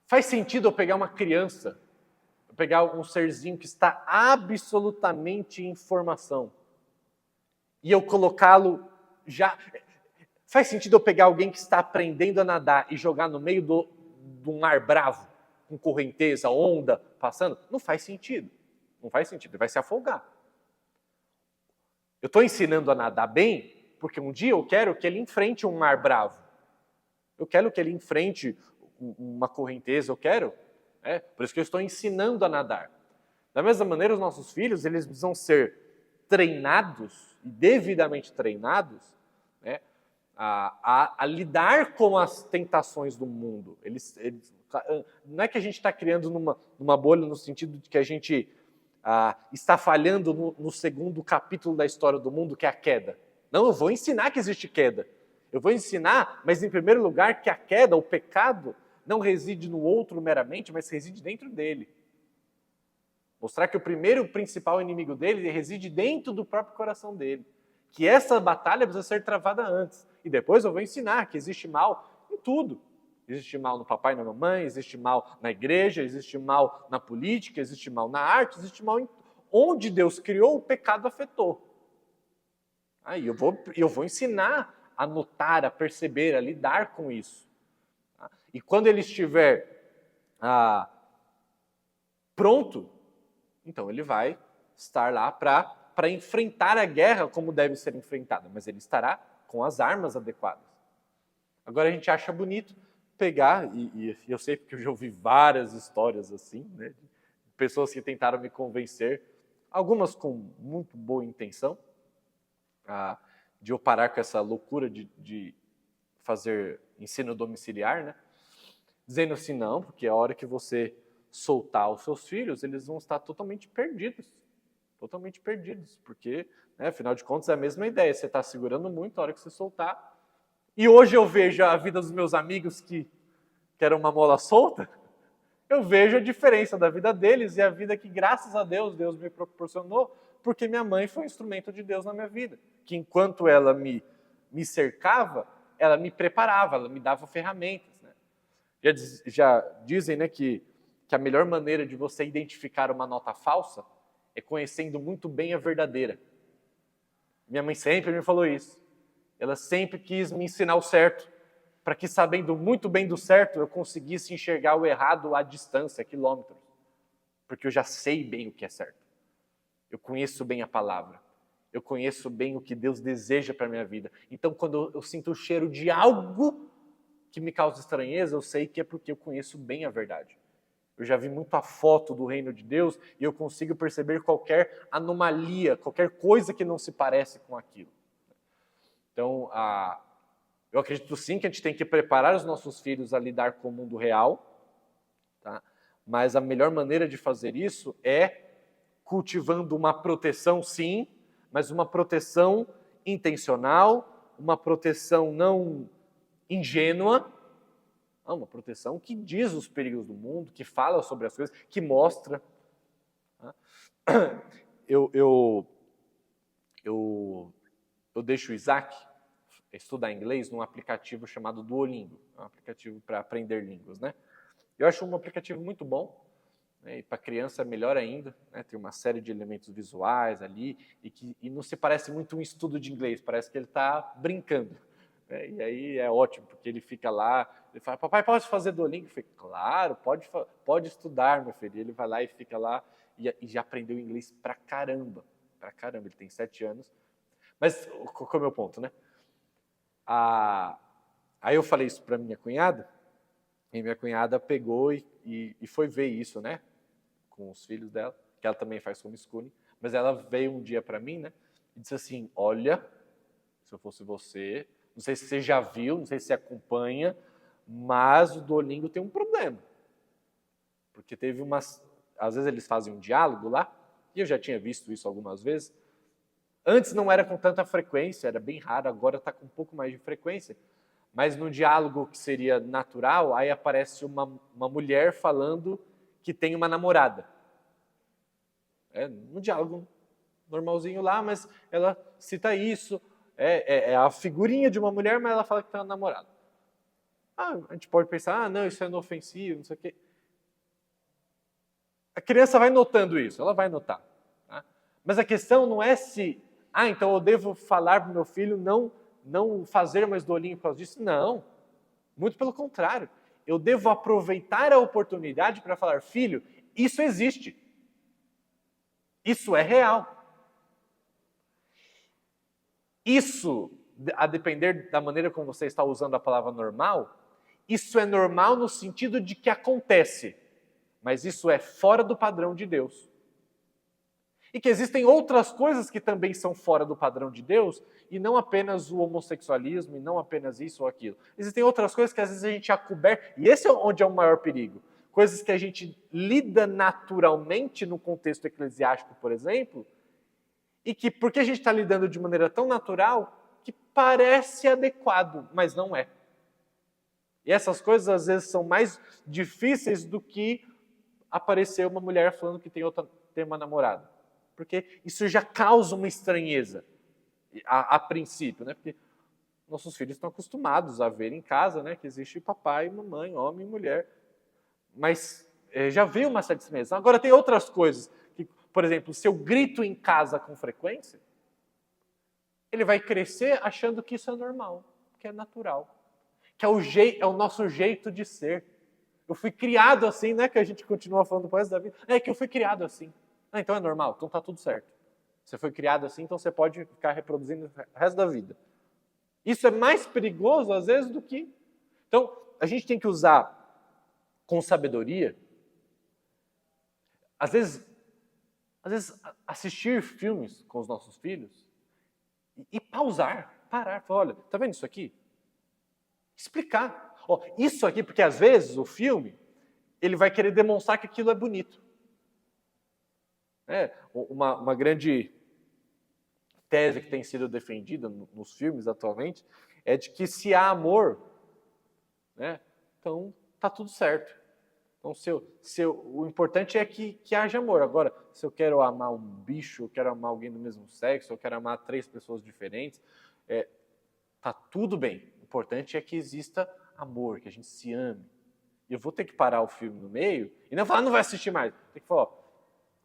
Faz sentido eu pegar uma criança, eu pegar um serzinho que está absolutamente em formação, e eu colocá-lo já... Faz sentido eu pegar alguém que está aprendendo a nadar e jogar no meio do mar bravo, com correnteza, onda passando? Não faz sentido. Não faz sentido, ele vai se afogar. Eu estou ensinando a nadar bem porque um dia eu quero que ele enfrente um mar bravo. Eu quero que ele enfrente uma correnteza, eu quero. Por isso que eu estou ensinando a nadar. Da mesma maneira, os nossos filhos, eles precisam ser treinados, e devidamente treinados, né, a lidar com as tentações do mundo. Não é que a gente está criando numa bolha no sentido de que a gente está falhando no segundo capítulo da história do mundo, que é a queda. Não, eu vou ensinar que existe queda. Eu vou ensinar, mas em primeiro lugar, que a queda, o pecado, não reside no outro meramente, mas reside dentro dele. Mostrar que o principal inimigo dele reside dentro do próprio coração dele. Que essa batalha precisa ser travada antes. E depois eu vou ensinar que existe mal em tudo. Existe mal no papai e na mamãe, existe mal na igreja, existe mal na política, existe mal na arte, existe mal em... Onde Deus criou, o pecado afetou. Aí eu vou ensinar a notar, a perceber, a lidar com isso. E quando ele estiver pronto, então ele vai estar lá para enfrentar a guerra como deve ser enfrentada, mas ele estará com as armas adequadas. Agora a gente acha bonito pegar, e eu sei porque eu já ouvi várias histórias assim, né, de pessoas que tentaram me convencer, algumas com muito boa intenção, de eu parar com essa loucura de fazer ensino domiciliar, né, dizendo assim, não, porque a hora que você soltar os seus filhos, eles vão estar totalmente perdidos, porque, né, afinal de contas, é a mesma ideia, você está segurando muito, a hora que você soltar. E hoje eu vejo a vida dos meus amigos que eram uma mola solta, eu vejo a diferença da vida deles e a vida que, graças a Deus, Deus me proporcionou, porque minha mãe foi um instrumento de Deus na minha vida, que enquanto ela me cercava, ela me preparava, ela me dava ferramentas. Né? Já dizem, né, que a melhor maneira de você identificar uma nota falsa é conhecendo muito bem a verdadeira. Minha mãe sempre me falou isso. Ela sempre quis me ensinar o certo, para que, sabendo muito bem do certo, eu conseguisse enxergar o errado à distância, a quilômetros. Porque eu já sei bem o que é certo. Eu conheço bem a palavra. Eu conheço bem o que Deus deseja para a minha vida. Então, quando eu sinto o cheiro de algo que me causa estranheza, eu sei que é porque eu conheço bem a verdade. Eu já vi muito a foto do reino de Deus e eu consigo perceber qualquer anomalia, qualquer coisa que não se parece com aquilo. Então, eu acredito sim que a gente tem que preparar os nossos filhos a lidar com o mundo real, tá? Mas a melhor maneira de fazer isso é cultivando uma proteção, sim, mas uma proteção intencional, uma proteção não ingênua, uma proteção que diz os perigos do mundo, que fala sobre as coisas, que mostra. Tá? Eu deixo o Isaac estudar inglês num aplicativo chamado Duolingo, um aplicativo para aprender línguas, né? Eu acho um aplicativo muito bom, né? E para criança é melhor ainda, né? Tem uma série de elementos visuais ali e não se parece muito um estudo de inglês, parece que ele está brincando. Né? E aí é ótimo, porque ele fica lá, ele fala, papai, posso fazer Duolingo? Eu falei, claro, pode estudar, meu filho. E ele vai lá e fica lá e já aprendeu inglês pra caramba, ele tem 7 anos. Mas qual é o meu ponto, né? Aí eu falei isso para minha cunhada, e minha cunhada pegou e foi ver isso, né? Com os filhos dela, que ela também faz homeschooling, mas ela veio um dia para mim, né? E disse assim, olha, se eu fosse você, não sei se você já viu, não sei se você acompanha, mas o Duolingo tem um problema. Porque teve às vezes eles fazem um diálogo lá, e eu já tinha visto isso algumas vezes. Antes não era com tanta frequência, era bem raro, agora está com um pouco mais de frequência. Mas no diálogo que seria natural, aí aparece uma mulher falando que tem uma namorada. No diálogo normalzinho lá, mas ela cita isso. É a figurinha de uma mulher, mas ela fala que tem uma namorada. A gente pode pensar, não, isso é inofensivo, não sei o quê. A criança vai notando isso, ela vai notar. Tá? Mas a questão não é se, então eu devo falar para o meu filho não fazer mais Duolingo por causa disso. Não, muito pelo contrário. Eu devo aproveitar a oportunidade para falar, filho, isso existe. Isso é real. Isso, a depender da maneira como você está usando a palavra normal, isso é normal no sentido de que acontece, mas isso é fora do padrão de Deus. E que existem outras coisas que também são fora do padrão de Deus, e não apenas o homossexualismo, e não apenas isso ou aquilo. Existem outras coisas que às vezes a gente acoberta, e esse é onde é o maior perigo. Coisas que a gente lida naturalmente no contexto eclesiástico, por exemplo, e que, porque a gente está lidando de maneira tão natural, que parece adequado, mas não é. E essas coisas às vezes são mais difíceis do que aparecer uma mulher falando que tem uma namorada. Porque isso já causa uma estranheza, a princípio, né? Porque nossos filhos estão acostumados a ver em casa, né, que existe papai e mamãe, homem e mulher. Mas já veio uma certa estranheza. Agora tem outras coisas, que, por exemplo, se eu grito em casa com frequência, ele vai crescer achando que isso é normal, que é natural, que é o nosso jeito de ser. Eu fui criado assim, né? Que a gente continua falando pro resto da vida. É que eu fui criado assim. Então é normal, então tá tudo certo. Você foi criado assim, então você pode ficar reproduzindo o resto da vida. Isso é mais perigoso, às vezes, do que... Então, a gente tem que usar com sabedoria. Às vezes assistir filmes com os nossos filhos e pausar, parar, falar, olha, tá vendo isso aqui? Explicar. Isso aqui, porque às vezes o filme, ele vai querer demonstrar que aquilo é bonito. Uma grande tese que tem sido defendida nos filmes atualmente é de que se há amor, né, então tá tudo certo. Então, o importante é que haja amor. Agora, se eu quero amar um bicho, eu quero amar alguém do mesmo sexo, eu quero amar 3 pessoas diferentes, tá tudo bem. O importante é que exista amor, que a gente se ame. E eu vou ter que parar o filme no meio e não falar, não vai assistir mais. Tem que falar,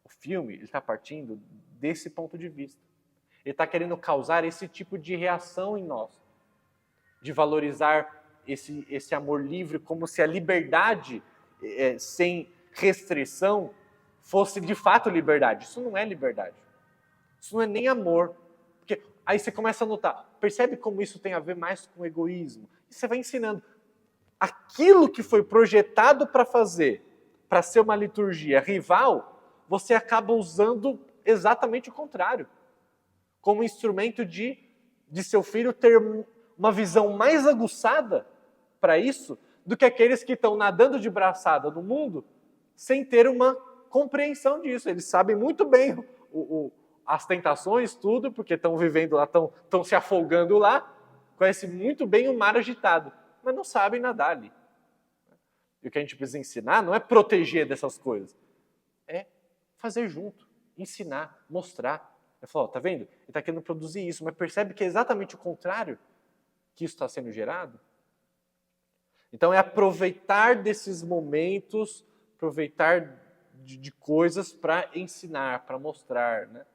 o filme está partindo desse ponto de vista. Ele está querendo causar esse tipo de reação em nós, de valorizar esse amor livre como se a liberdade sem restrição fosse de fato liberdade. Isso não é liberdade. Isso não é nem amor. Porque aí você começa a notar, percebe como isso tem a ver mais com egoísmo. E você vai ensinando. aquilo que foi projetado para fazer, para ser uma liturgia rival, você acaba usando exatamente o contrário, como instrumento de seu filho ter uma visão mais aguçada para isso do que aqueles que estão nadando de braçada no mundo sem ter uma compreensão disso. Eles sabem muito bem as tentações, tudo, porque estão vivendo lá, estão se afogando lá, conhecem muito bem o mar agitado, mas não sabem nadar ali. E o que a gente precisa ensinar não é proteger dessas coisas, é fazer junto, ensinar, mostrar. É falar, tá vendo? Ele está querendo produzir isso, mas percebe que é exatamente o contrário que isso está sendo gerado? Então é aproveitar desses momentos, aproveitar de coisas para ensinar, para mostrar, né?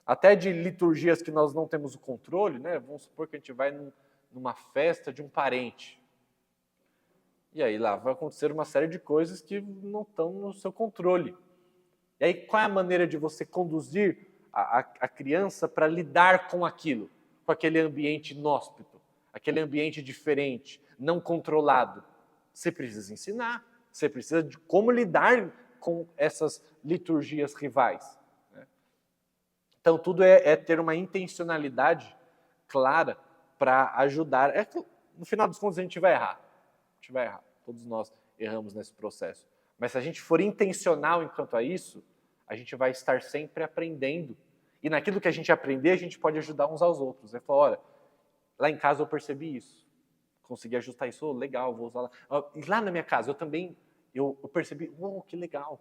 Até de liturgias que nós não temos o controle, né? Vamos supor que a gente vai numa festa de um parente. E aí lá vai acontecer uma série de coisas que não estão no seu controle. E aí qual é a maneira de você conduzir a criança para lidar com aquilo? Com aquele ambiente inóspito, aquele ambiente diferente, não controlado. Você precisa ensinar, você precisa de como lidar com essas liturgias rivais. Né? Então tudo é ter uma intencionalidade clara para ajudar. No final dos contos a gente vai errar. A gente vai errar. Todos nós erramos nesse processo. Mas se a gente for intencional enquanto a isso, a gente vai estar sempre aprendendo. E naquilo que a gente aprender, a gente pode ajudar uns aos outros. Falar, olha, lá em casa eu percebi isso. Consegui ajustar isso, legal, vou usar lá. E lá na minha casa eu também eu percebi, que legal.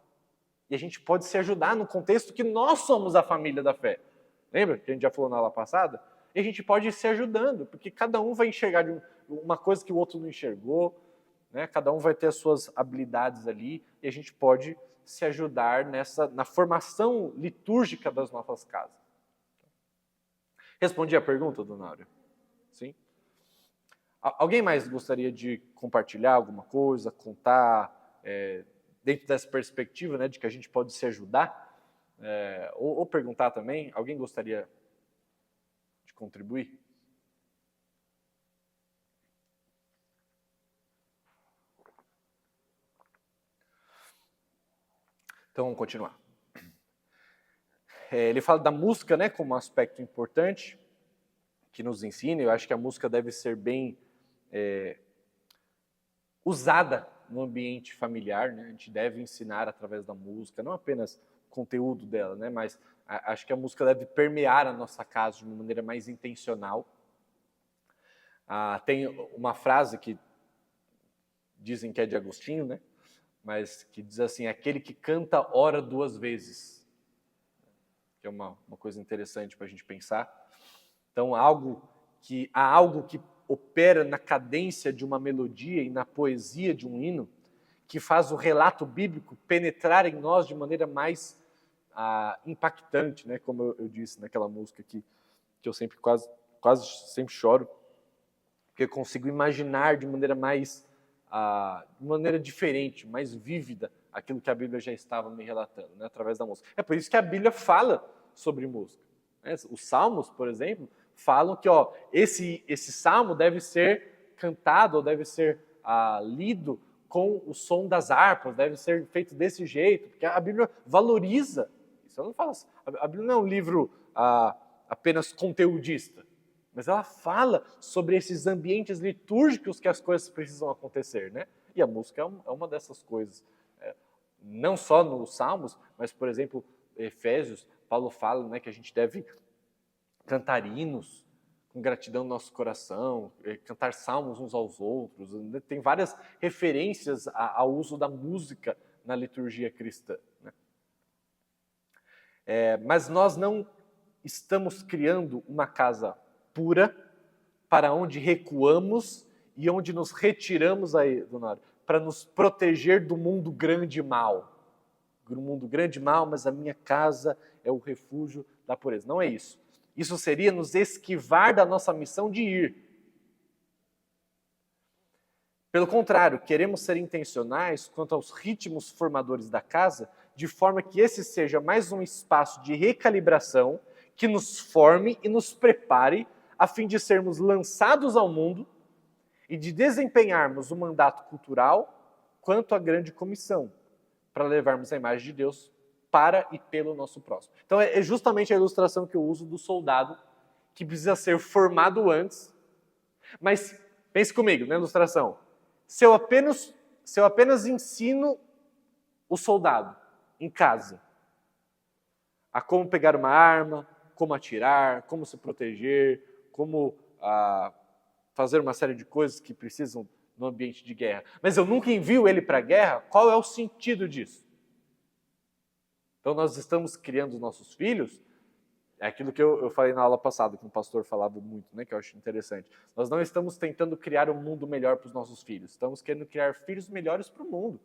E a gente pode se ajudar no contexto que nós somos a família da fé. Lembra que a gente já falou na aula passada? E a gente pode ir se ajudando, porque cada um vai enxergar uma coisa que o outro não enxergou. Né? Cada um vai ter as suas habilidades ali e a gente pode se ajudar na formação litúrgica das nossas casas. Respondi a pergunta, dona Áurea? Sim? Alguém mais gostaria de compartilhar alguma coisa, contar, dentro dessa perspectiva, né, de que a gente pode se ajudar? Ou perguntar também? Alguém gostaria de contribuir? Então, vamos continuar. Ele fala da música, né, como um aspecto importante que nos ensina. Eu acho que a música deve ser bem usada no ambiente familiar. Né? A gente deve ensinar através da música, não apenas o conteúdo dela, né, mas acho que a música deve permear a nossa casa de uma maneira mais intencional. Tem uma frase que dizem que é de Agostinho, né? Mas que diz assim, aquele que canta ora duas vezes. Que é uma coisa interessante para a gente pensar. Então, há algo que opera na cadência de uma melodia e na poesia de um hino, que faz o relato bíblico penetrar em nós de maneira mais impactante, né? Como eu disse naquela música que eu sempre quase sempre choro, porque eu consigo imaginar de maneira diferente, mais vívida, aquilo que a Bíblia já estava me relatando, né, através da música. É por isso que a Bíblia fala sobre música. Né? Os Salmos, por exemplo, falam que esse salmo deve ser cantado, ou deve ser lido com o som das harpas, deve ser feito desse jeito, porque a Bíblia valoriza isso. Ela não fala assim, a Bíblia não é um livro apenas conteudista, mas ela fala sobre esses ambientes litúrgicos que as coisas precisam acontecer, né? E a música é uma dessas coisas. Não só nos Salmos, mas, por exemplo, Efésios, Paulo fala, né, que a gente deve cantar hinos com gratidão no nosso coração, cantar salmos uns aos outros. Tem várias referências ao uso da música na liturgia cristã. Né? Mas nós não estamos criando uma casa pura, para onde recuamos e onde nos retiramos aí, dona Áurea, para nos proteger do mundo grande e mal. Do mundo grande e mal, mas a minha casa é o refúgio da pureza. Não é isso. Isso seria nos esquivar da nossa missão de ir. Pelo contrário, queremos ser intencionais quanto aos ritmos formadores da casa, de forma que esse seja mais um espaço de recalibração que nos forme e nos prepare a fim de sermos lançados ao mundo e de desempenharmos o mandato cultural quanto a grande comissão, para levarmos a imagem de Deus para e pelo nosso próximo. Então é justamente a ilustração que eu uso do soldado que precisa ser formado antes. Mas pense comigo na ilustração. Se eu apenas ensino o soldado em casa a como pegar uma arma, como atirar, como se proteger, como fazer uma série de coisas que precisam no ambiente de guerra, mas eu nunca envio ele para a guerra, qual é o sentido disso? Então nós estamos criando os nossos filhos, é aquilo que eu falei na aula passada, que o pastor falava muito, né, que eu acho interessante. Nós não estamos tentando criar um mundo melhor para os nossos filhos, estamos querendo criar filhos melhores para o mundo.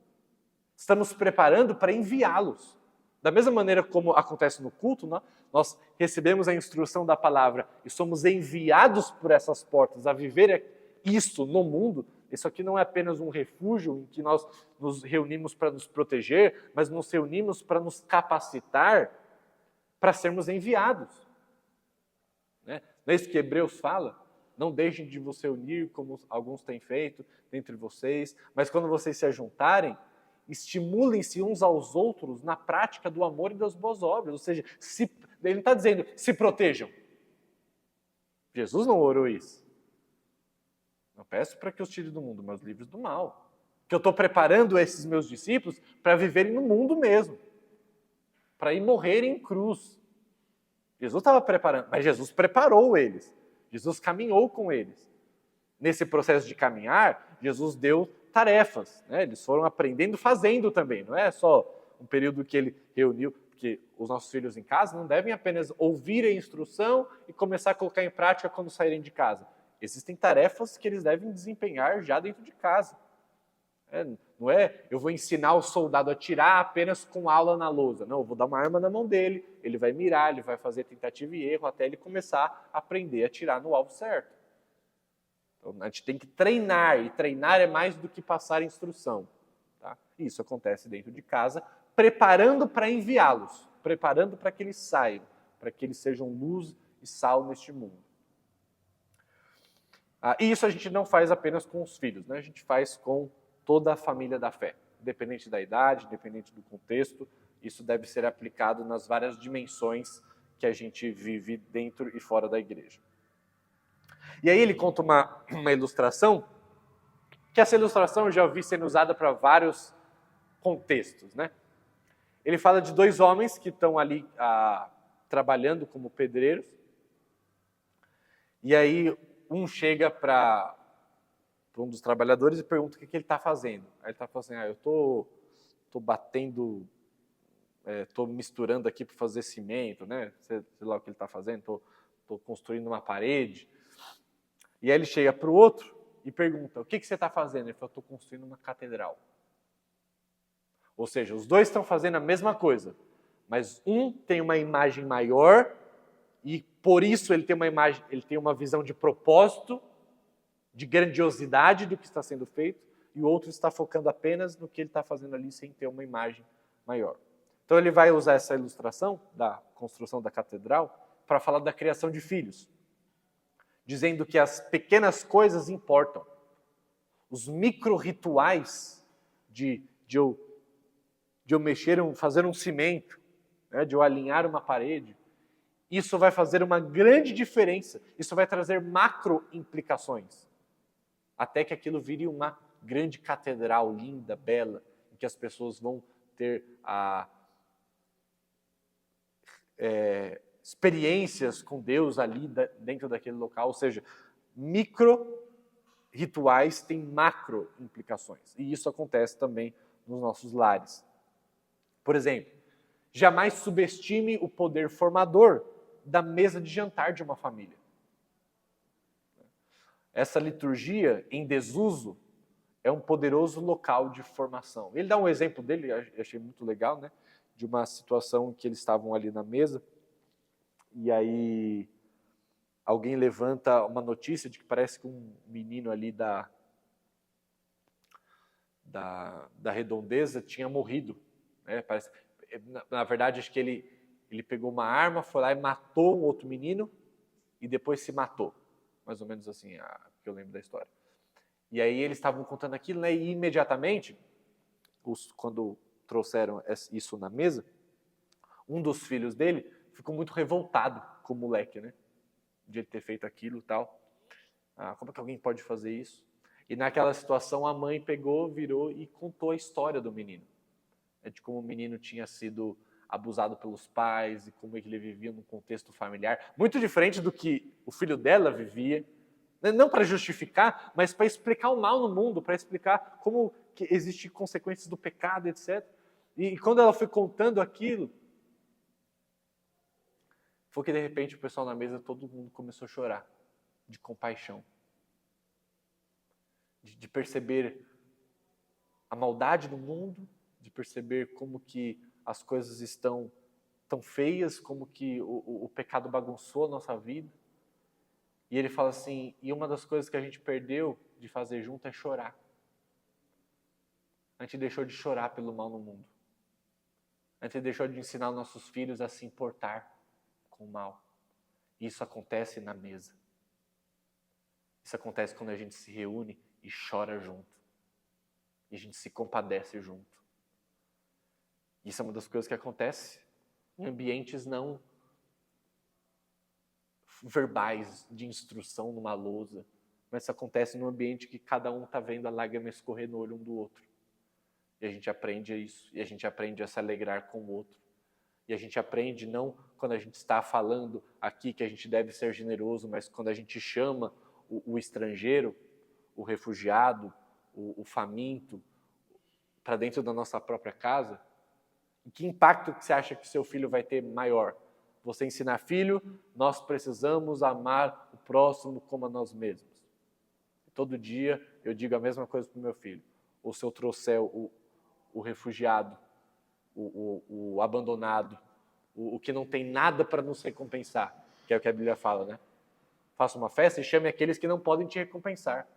Estamos preparando para enviá-los. Da mesma maneira como acontece no culto, nós recebemos a instrução da palavra e somos enviados por essas portas a viver isso no mundo. Isso aqui não é apenas um refúgio em que nós nos reunimos para nos proteger, mas nos reunimos para nos capacitar para sermos enviados. Não é isso que Hebreus fala? Não deixem de você unir como alguns têm feito entre vocês, mas quando vocês se ajuntarem, estimulem-se uns aos outros na prática do amor e das boas obras. Ou seja, ele não está dizendo se protejam. Jesus não orou isso. Não peço para que os tire do mundo, mas livres do mal. Que eu estou preparando esses meus discípulos para viverem no mundo mesmo. Para ir morrerem em cruz. Jesus estava preparando, mas Jesus preparou eles. Jesus caminhou com eles. Nesse processo de caminhar, Jesus deu tarefas. Eles foram aprendendo, fazendo também. Não é só um período que ele reuniu, porque os nossos filhos em casa não devem apenas ouvir a instrução e começar a colocar em prática quando saírem de casa. Existem tarefas que eles devem desempenhar já dentro de casa. Não é eu vou ensinar o soldado a atirar apenas com aula na lousa. Não, eu vou dar uma arma na mão dele, ele vai mirar, ele vai fazer tentativa e erro até ele começar a aprender a atirar no alvo certo. Então, a gente tem que treinar, e treinar é mais do que passar instrução. Tá? Isso acontece dentro de casa, preparando para enviá-los, preparando para que eles saiam, para que eles sejam luz e sal neste mundo. E isso a gente não faz apenas com os filhos, né? A gente faz com toda a família da fé, independente da idade, independente do contexto, isso deve ser aplicado nas várias dimensões que a gente vive dentro e fora da igreja. E aí ele conta uma ilustração, que essa ilustração eu já vi sendo usada para vários contextos, né? Ele fala de dois homens que estão ali trabalhando como pedreiros, e aí um chega para um dos trabalhadores e pergunta o que ele está fazendo. Aí ele está falando assim, eu estou batendo, estou misturando aqui para fazer cimento, né? Sei lá o que ele está fazendo, estou construindo uma parede. E aí ele chega para o outro e pergunta, o que você está fazendo? Ele fala, estou construindo uma catedral. Ou seja, os dois estão fazendo a mesma coisa, mas um tem uma imagem maior e por isso ele tem uma visão de propósito, de grandiosidade do que está sendo feito, e o outro está focando apenas no que ele está fazendo ali sem ter uma imagem maior. Então ele vai usar essa ilustração da construção da catedral para falar da criação de filhos, dizendo que as pequenas coisas importam. Os micro-rituais de eu fazer um cimento, né, de eu alinhar uma parede, isso vai fazer uma grande diferença. Isso vai trazer macro-implicações. Até que aquilo vire uma grande catedral linda, bela, em que as pessoas vão ter experiências com Deus ali dentro daquele local. Ou seja, micro-rituais têm macro-implicações. E isso acontece também nos nossos lares. Por exemplo, jamais subestime o poder formador da mesa de jantar de uma família. Essa liturgia em desuso é um poderoso local de formação. Ele dá um exemplo dele, eu achei muito legal, né? De uma situação em que eles estavam ali na mesa e aí alguém levanta uma notícia de que parece que um menino ali da redondeza tinha morrido. Né? Na verdade, acho que ele pegou uma arma, foi lá e matou um outro menino e depois se matou. Mais ou menos assim, que eu lembro da história. E aí eles estavam contando aquilo, né? E imediatamente, quando trouxeram isso na mesa, um dos filhos dele ficou muito revoltado com o moleque, né? De ele ter feito aquilo e tal. Como é que alguém pode fazer isso? E naquela situação a mãe pegou, virou e contou a história do menino. De como o menino tinha sido abusado pelos pais e como ele vivia num contexto familiar. Muito diferente do que o filho dela vivia. Não para justificar, mas para explicar o mal no mundo, para explicar como que existem consequências do pecado, etc. E quando ela foi contando aquilo, foi que de repente o pessoal na mesa, todo mundo começou a chorar, de compaixão. De perceber a maldade do mundo, de perceber como que as coisas estão tão feias, como que o pecado bagunçou a nossa vida. E ele fala assim, e uma das coisas que a gente perdeu de fazer junto é chorar. A gente deixou de chorar pelo mal no mundo. A gente deixou de ensinar os nossos filhos a se importar com o mal. Isso acontece na mesa. Isso acontece quando a gente se reúne e chora junto. E a gente se compadece junto. Isso é uma das coisas que acontece em ambientes não verbais de instrução numa lousa, mas isso acontece num ambiente que cada um está vendo a lágrima escorrer no olho um do outro. E a gente aprende isso, e a gente aprende a se alegrar com o outro. E a gente aprende não quando a gente está falando aqui que a gente deve ser generoso, mas quando a gente chama o estrangeiro, o refugiado, o faminto, para dentro da nossa própria casa. E que impacto que você acha que seu filho vai ter maior? Você ensinar, filho, nós precisamos amar o próximo como a nós mesmos. Todo dia eu digo a mesma coisa para o meu filho. Ou se eu trouxer o refugiado, o abandonado, o que não tem nada para nos recompensar, que é o que a Bíblia fala, né? Faça uma festa e chame aqueles que não podem te recompensar.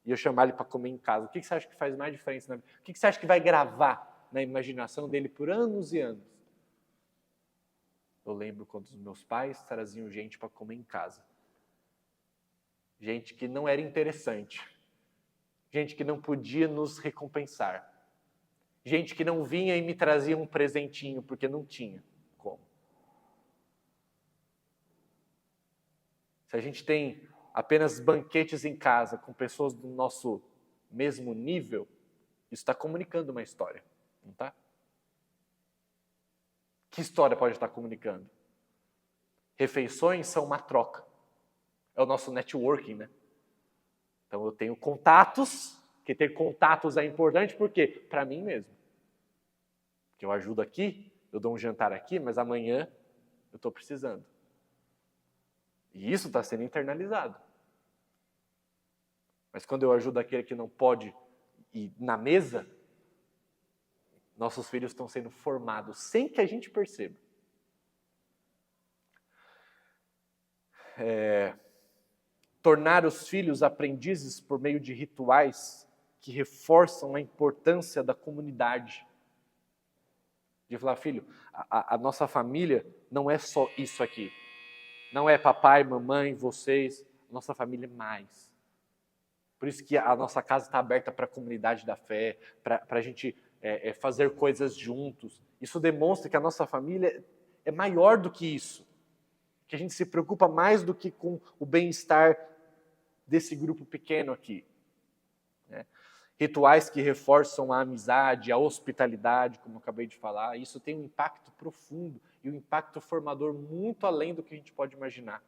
E eu chamar ele para comer em casa. O que você acha que faz mais diferença? O que você acha que vai gravar na imaginação dele por anos e anos? Eu lembro quando os meus pais traziam gente para comer em casa. Gente que não era interessante. Gente que não podia nos recompensar. Gente que não vinha e me trazia um presentinho, porque não tinha como. Se a gente tem apenas banquetes em casa com pessoas do nosso mesmo nível, isso está comunicando uma história, não está? Que história pode estar comunicando? Refeições são uma troca. É o nosso networking, né? Então eu tenho contatos, que ter contatos é importante, por quê? Para mim mesmo. Porque eu ajudo aqui, eu dou um jantar aqui, mas amanhã eu estou precisando. E isso está sendo internalizado. Mas quando eu ajudo aquele que não pode ir na mesa, nossos filhos estão sendo formados sem que a gente perceba. Tornar os filhos aprendizes por meio de rituais que reforçam a importância da comunidade. De falar, filho, a nossa família não é só isso aqui. Não é papai, mamãe, vocês. Nossa família é mais. Por isso que a nossa casa está aberta para a comunidade da fé, para a gente fazer coisas juntos. Isso demonstra que a nossa família é maior do que isso. Que a gente se preocupa mais do que com o bem-estar desse grupo pequeno aqui. Né? Rituais que reforçam a amizade, a hospitalidade, como eu acabei de falar, isso tem um impacto profundo e um impacto formador muito além do que a gente pode imaginar.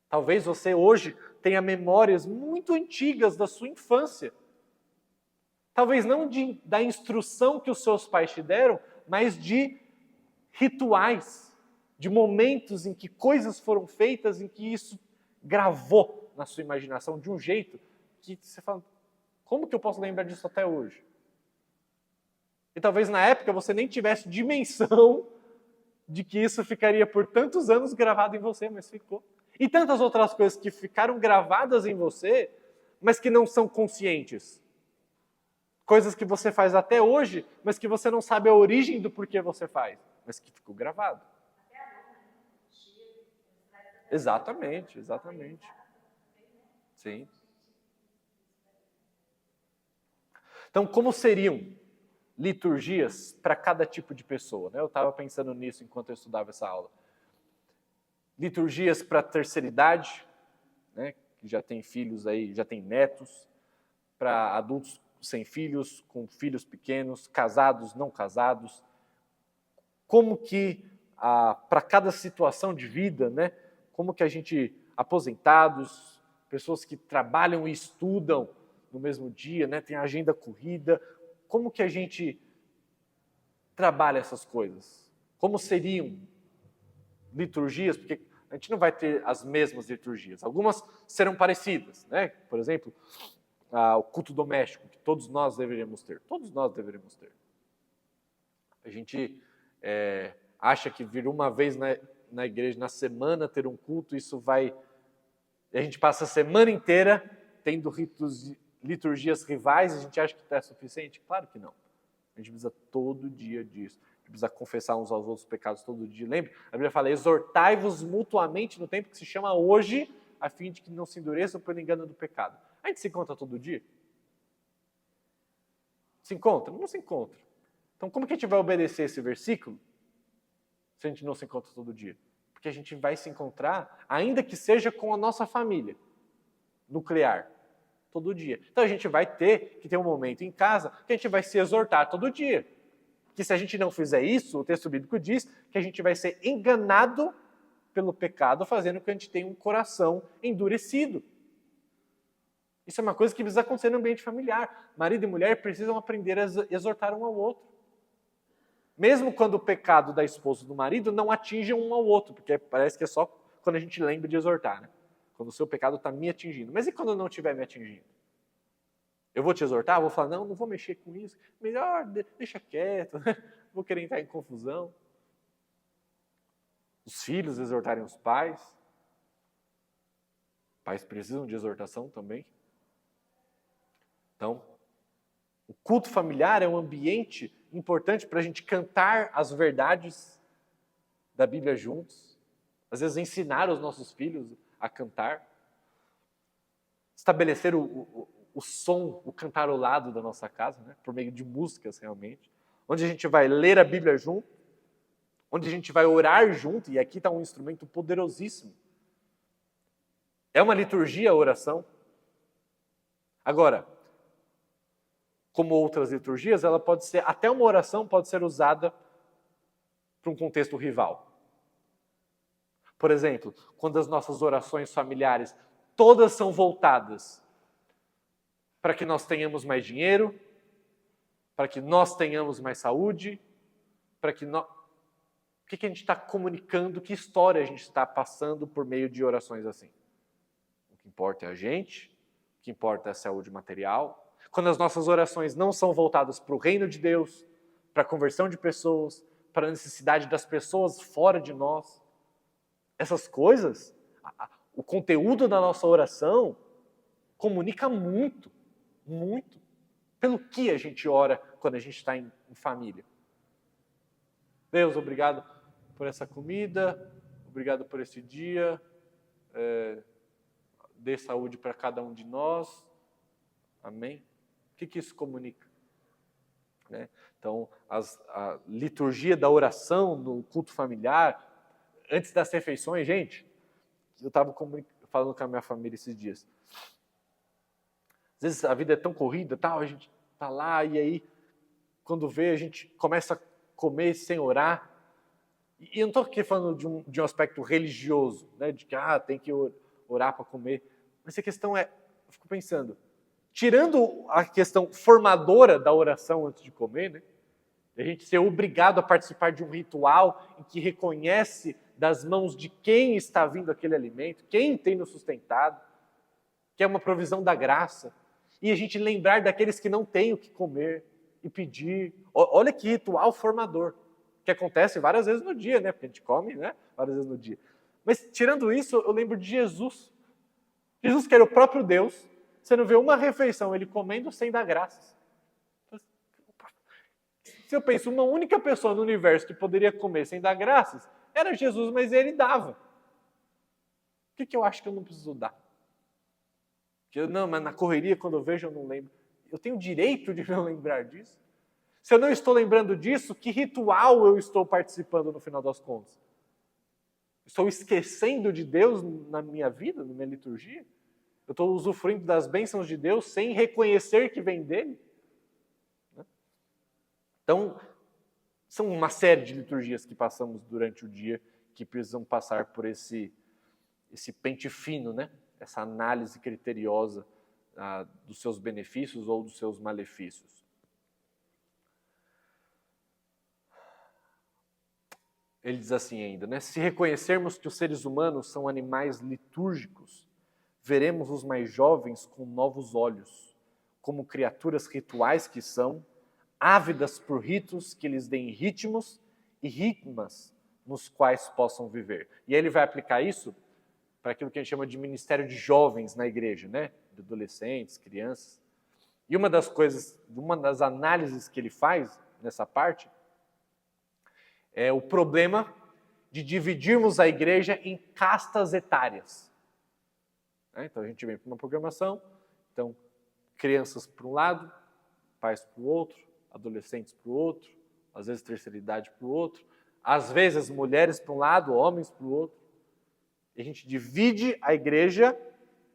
Talvez você hoje tenha memórias muito antigas da sua infância. Talvez não da instrução que os seus pais te deram, mas de rituais, de momentos em que coisas foram feitas, em que isso gravou na sua imaginação de um jeito que você fala, como que eu posso lembrar disso até hoje? E talvez na época você nem tivesse dimensão de que isso ficaria por tantos anos gravado em você, mas ficou. E tantas outras coisas que ficaram gravadas em você, mas que não são conscientes. Coisas que você faz até hoje, mas que você não sabe a origem do porquê você faz, mas que ficou gravado. Exatamente. Sim. Então, como seriam liturgias para cada tipo de pessoa? Eu estava pensando nisso enquanto eu estudava essa aula. Liturgias para a terceira idade, que já tem filhos aí, já tem netos, para adultos sem filhos, com filhos pequenos, casados, não casados. Como que, para cada situação de vida, como que a gente, aposentados, pessoas que trabalham e estudam no mesmo dia, tem agenda corrida, como que a gente trabalha essas coisas? Como seriam liturgias? Porque a gente não vai ter as mesmas liturgias. Algumas serão parecidas, Por exemplo, o culto doméstico, que todos nós deveríamos ter. Todos nós deveríamos ter. A gente acha que vir uma vez na igreja, na semana, ter um culto, isso vai... A gente passa a semana inteira tendo liturgias rivais, a gente acha que é suficiente? Claro que não. A gente precisa todo dia disso. A gente precisa confessar uns aos outros pecados todo dia. Lembra? A Bíblia fala, exortai-vos mutuamente no tempo que se chama hoje, a fim de que não se endureçam pelo engano do pecado. A gente se encontra todo dia? Se encontra? Não se encontra. Então, como que a gente vai obedecer esse versículo se a gente não se encontra todo dia? Porque a gente vai se encontrar, ainda que seja com a nossa família nuclear, todo dia. Então, a gente vai ter que ter um momento em casa que a gente vai se exortar todo dia. Que se a gente não fizer isso, o texto bíblico diz que a gente vai ser enganado pelo pecado, fazendo com que a gente tenha um coração endurecido. Isso é uma coisa que precisa acontecer no ambiente familiar. Marido e mulher precisam aprender a exortar um ao outro. Mesmo quando o pecado da esposa e do marido não atinge um ao outro, porque parece que é só quando a gente lembra de exortar, Quando o seu pecado está me atingindo. Mas e quando não estiver me atingindo? Eu vou te exortar? Vou falar, não vou mexer com isso. Melhor, deixa quieto, vou querer entrar em confusão. Os filhos exortarem os pais. Pais precisam de exortação também. Então, o culto familiar é um ambiente importante para a gente cantar as verdades da Bíblia juntos. Às vezes ensinar os nossos filhos a cantar. Estabelecer o som, o cantarolado da nossa casa, por meio de músicas realmente. Onde a gente vai ler a Bíblia junto. Onde a gente vai orar junto. E aqui está um instrumento poderosíssimo. É uma liturgia a oração. Agora, como outras liturgias, ela pode ser, até uma oração pode ser usada para um contexto rival. Por exemplo, quando as nossas orações familiares todas são voltadas para que nós tenhamos mais dinheiro, para que nós tenhamos mais saúde, para que nós... O que a gente está comunicando, que história a gente está passando por meio de orações assim? O que importa é a gente, o que importa é a saúde material. Quando as nossas orações não são voltadas para o reino de Deus, para a conversão de pessoas, para a necessidade das pessoas fora de nós, essas coisas, o conteúdo da nossa oração comunica muito, muito, pelo que a gente ora quando a gente está em família. Deus, obrigado por essa comida, obrigado por esse dia, dê saúde para cada um de nós, amém? O que isso comunica? Então, a liturgia da oração no culto familiar, antes das refeições, gente, eu estava falando com a minha família esses dias. Às vezes a vida é tão corrida, a gente está lá e aí, quando vê, a gente começa a comer sem orar. E eu não estou aqui falando de um aspecto religioso, de que tem que orar para comer. Mas a questão é, eu fico pensando, tirando a questão formadora da oração antes de comer, a gente ser obrigado a participar de um ritual em que reconhece das mãos de quem está vindo aquele alimento, quem tem nos sustentado, que é uma provisão da graça, e a gente lembrar daqueles que não têm o que comer e pedir. Olha que ritual formador, que acontece várias vezes no dia, porque a gente come várias vezes no dia. Mas tirando isso, eu lembro de Jesus. Jesus, que era o próprio Deus, você não vê uma refeição ele comendo sem dar graças. Se eu penso, uma única pessoa no universo que poderia comer sem dar graças, era Jesus, mas ele dava. O que eu acho que eu não preciso dar? Mas na correria, quando eu vejo, eu não lembro. eu tenho o direito de não lembrar disso? Se eu não estou lembrando disso, que ritual eu estou participando no final das contas? Estou esquecendo de Deus na minha vida, na minha liturgia? Eu estou usufruindo das bênçãos de Deus sem reconhecer que vem dele? Então, são uma série de liturgias que passamos durante o dia que precisam passar por esse pente fino, né? Essa análise criteriosa dos seus benefícios ou dos seus malefícios. Ele diz assim ainda, né? Se reconhecermos que os seres humanos são animais litúrgicos, veremos os mais jovens com novos olhos, como criaturas rituais que são, ávidas por ritos que lhes deem ritmos e ritmas nos quais possam viver. E aí ele vai aplicar isso para aquilo que a gente chama de ministério de jovens na igreja, né? De adolescentes, crianças. E uma das análises que ele faz nessa parte é o problema de dividirmos a igreja em castas etárias. Então a gente vem para uma programação, então crianças para um lado, pais para o outro, adolescentes para o outro, às vezes terceira idade para o outro, às vezes mulheres para um lado, homens para o outro. E a gente divide a igreja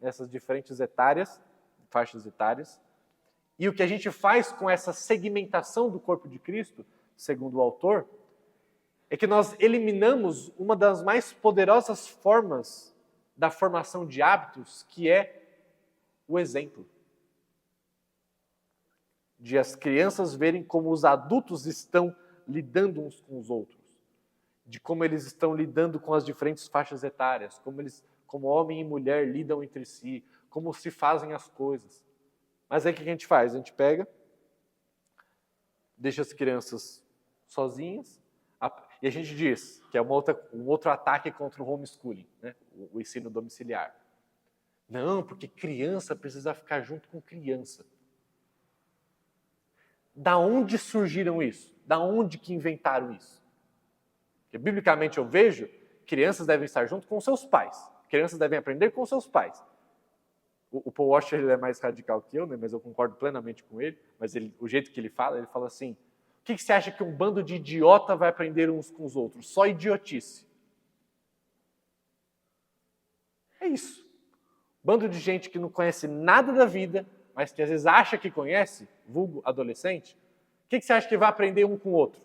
nessas diferentes faixas etárias. E o que a gente faz com essa segmentação do corpo de Cristo, segundo o autor, é que nós eliminamos uma das mais poderosas formas da formação de hábitos, que é o exemplo. De as crianças verem como os adultos estão lidando uns com os outros, de como eles estão lidando com as diferentes faixas etárias, como homem e mulher lidam entre si, como se fazem as coisas. Mas aí o que a gente faz? A gente pega, deixa as crianças sozinhas, e a gente diz que é um outro ataque contra o homeschooling, né? O ensino domiciliar. Não, porque criança precisa ficar junto com criança. Da onde surgiram isso? Da onde que inventaram isso? Porque, biblicamente, eu vejo crianças devem estar junto com seus pais. Crianças devem aprender com seus pais. O Paul Washer, ele é mais radical que eu, né? Mas eu concordo plenamente com ele. Mas o jeito que ele fala assim, o que você acha que um bando de idiota vai aprender uns com os outros? Só idiotice. É isso. Bando de gente que não conhece nada da vida, mas que às vezes acha que conhece, vulgo adolescente, o que você acha que vai aprender um com o outro?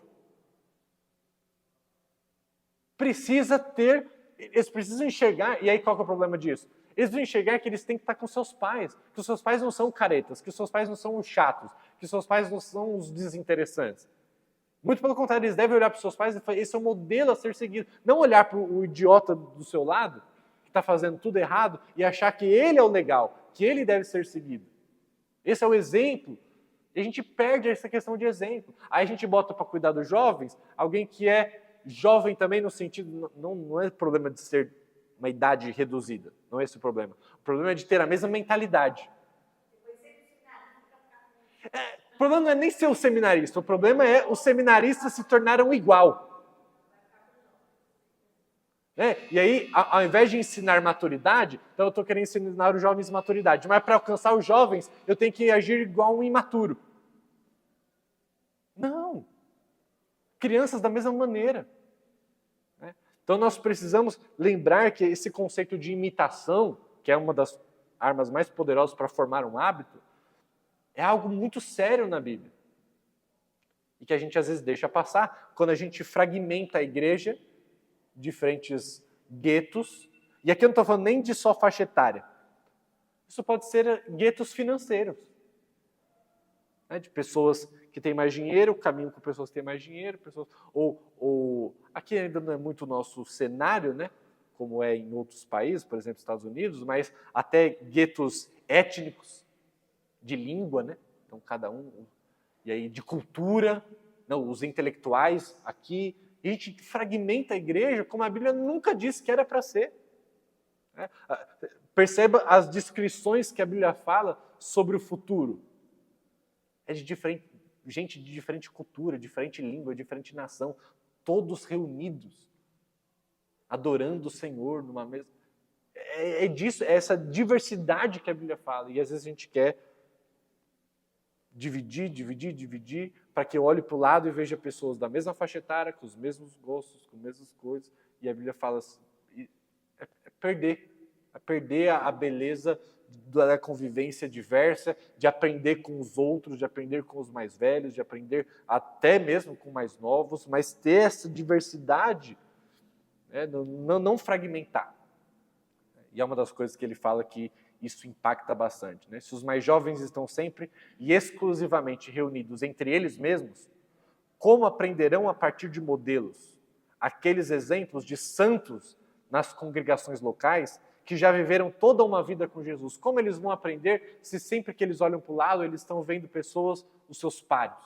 Eles precisam enxergar, e aí qual que é o problema disso? Eles precisam enxergar que eles têm que estar com seus pais, que os seus pais não são caretas, que os seus pais não são os chatos, que os seus pais não são os desinteressantes. Muito pelo contrário, eles devem olhar para os seus pais e falar, esse é o modelo a ser seguido. Não olhar para o idiota do seu lado, que está fazendo tudo errado, e achar que ele é o legal, que ele deve ser seguido. Esse é o exemplo. E a gente perde essa questão de exemplo. Aí a gente bota para cuidar dos jovens, alguém que é jovem também no sentido, não é problema de ser uma idade reduzida, não é esse o problema. O problema é de ter a mesma mentalidade. O problema não é nem ser o seminarista, o problema é os seminaristas se tornaram igual. E aí, ao invés de ensinar maturidade, então eu estou querendo ensinar os jovens maturidade, mas para alcançar os jovens, eu tenho que agir igual um imaturo. Não. Crianças da mesma maneira. Então nós precisamos lembrar que esse conceito de imitação, que é uma das armas mais poderosas para formar um hábito, é algo muito sério na Bíblia. E que a gente às vezes deixa passar quando a gente fragmenta a igreja, diferentes guetos, e aqui eu não estou falando nem de só faixa etária. Isso pode ser guetos financeiros. De pessoas que têm mais dinheiro, caminham com pessoas que têm mais dinheiro, ou aqui ainda não é muito o nosso cenário, né? Como é em outros países, por exemplo, Estados Unidos, mas até guetos étnicos, de língua, né? Então cada um, e aí de cultura, não, os intelectuais aqui, e a gente fragmenta a igreja como a Bíblia nunca disse que era para ser. Perceba as descrições que a Bíblia fala sobre o futuro. É de gente de diferente cultura, diferente língua, diferente nação, todos reunidos, adorando o Senhor numa mesma... É essa diversidade que a Bíblia fala, e às vezes a gente quer dividir, para que eu olhe para o lado e veja pessoas da mesma faixa etária, com os mesmos gostos, com as mesmas coisas. E a Bíblia fala assim, é perder a beleza da convivência diversa, de aprender com os outros, de aprender com os mais velhos, de aprender até mesmo com mais novos, mas ter essa diversidade, né, não fragmentar. E é uma das coisas que ele fala que isso impacta bastante, né? Se os mais jovens estão sempre e exclusivamente reunidos entre eles mesmos, como aprenderão a partir de modelos, aqueles exemplos de santos nas congregações locais que já viveram toda uma vida com Jesus? Como eles vão aprender se sempre que eles olham para o lado, eles estão vendo pessoas, os seus pares?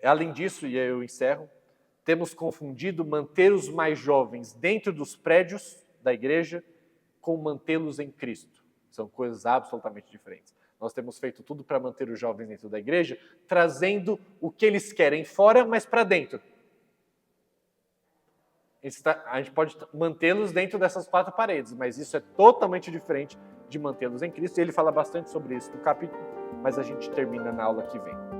Além disso, e aí eu encerro, temos confundido manter os mais jovens dentro dos prédios da igreja com mantê-los em Cristo. São coisas absolutamente diferentes. Nós temos feito tudo para manter os jovens dentro da igreja, trazendo o que eles querem fora, mas para dentro. A gente pode mantê-los dentro dessas 4 paredes, mas isso é totalmente diferente de mantê-los em Cristo. E ele fala bastante sobre isso no capítulo, mas a gente termina na aula que vem.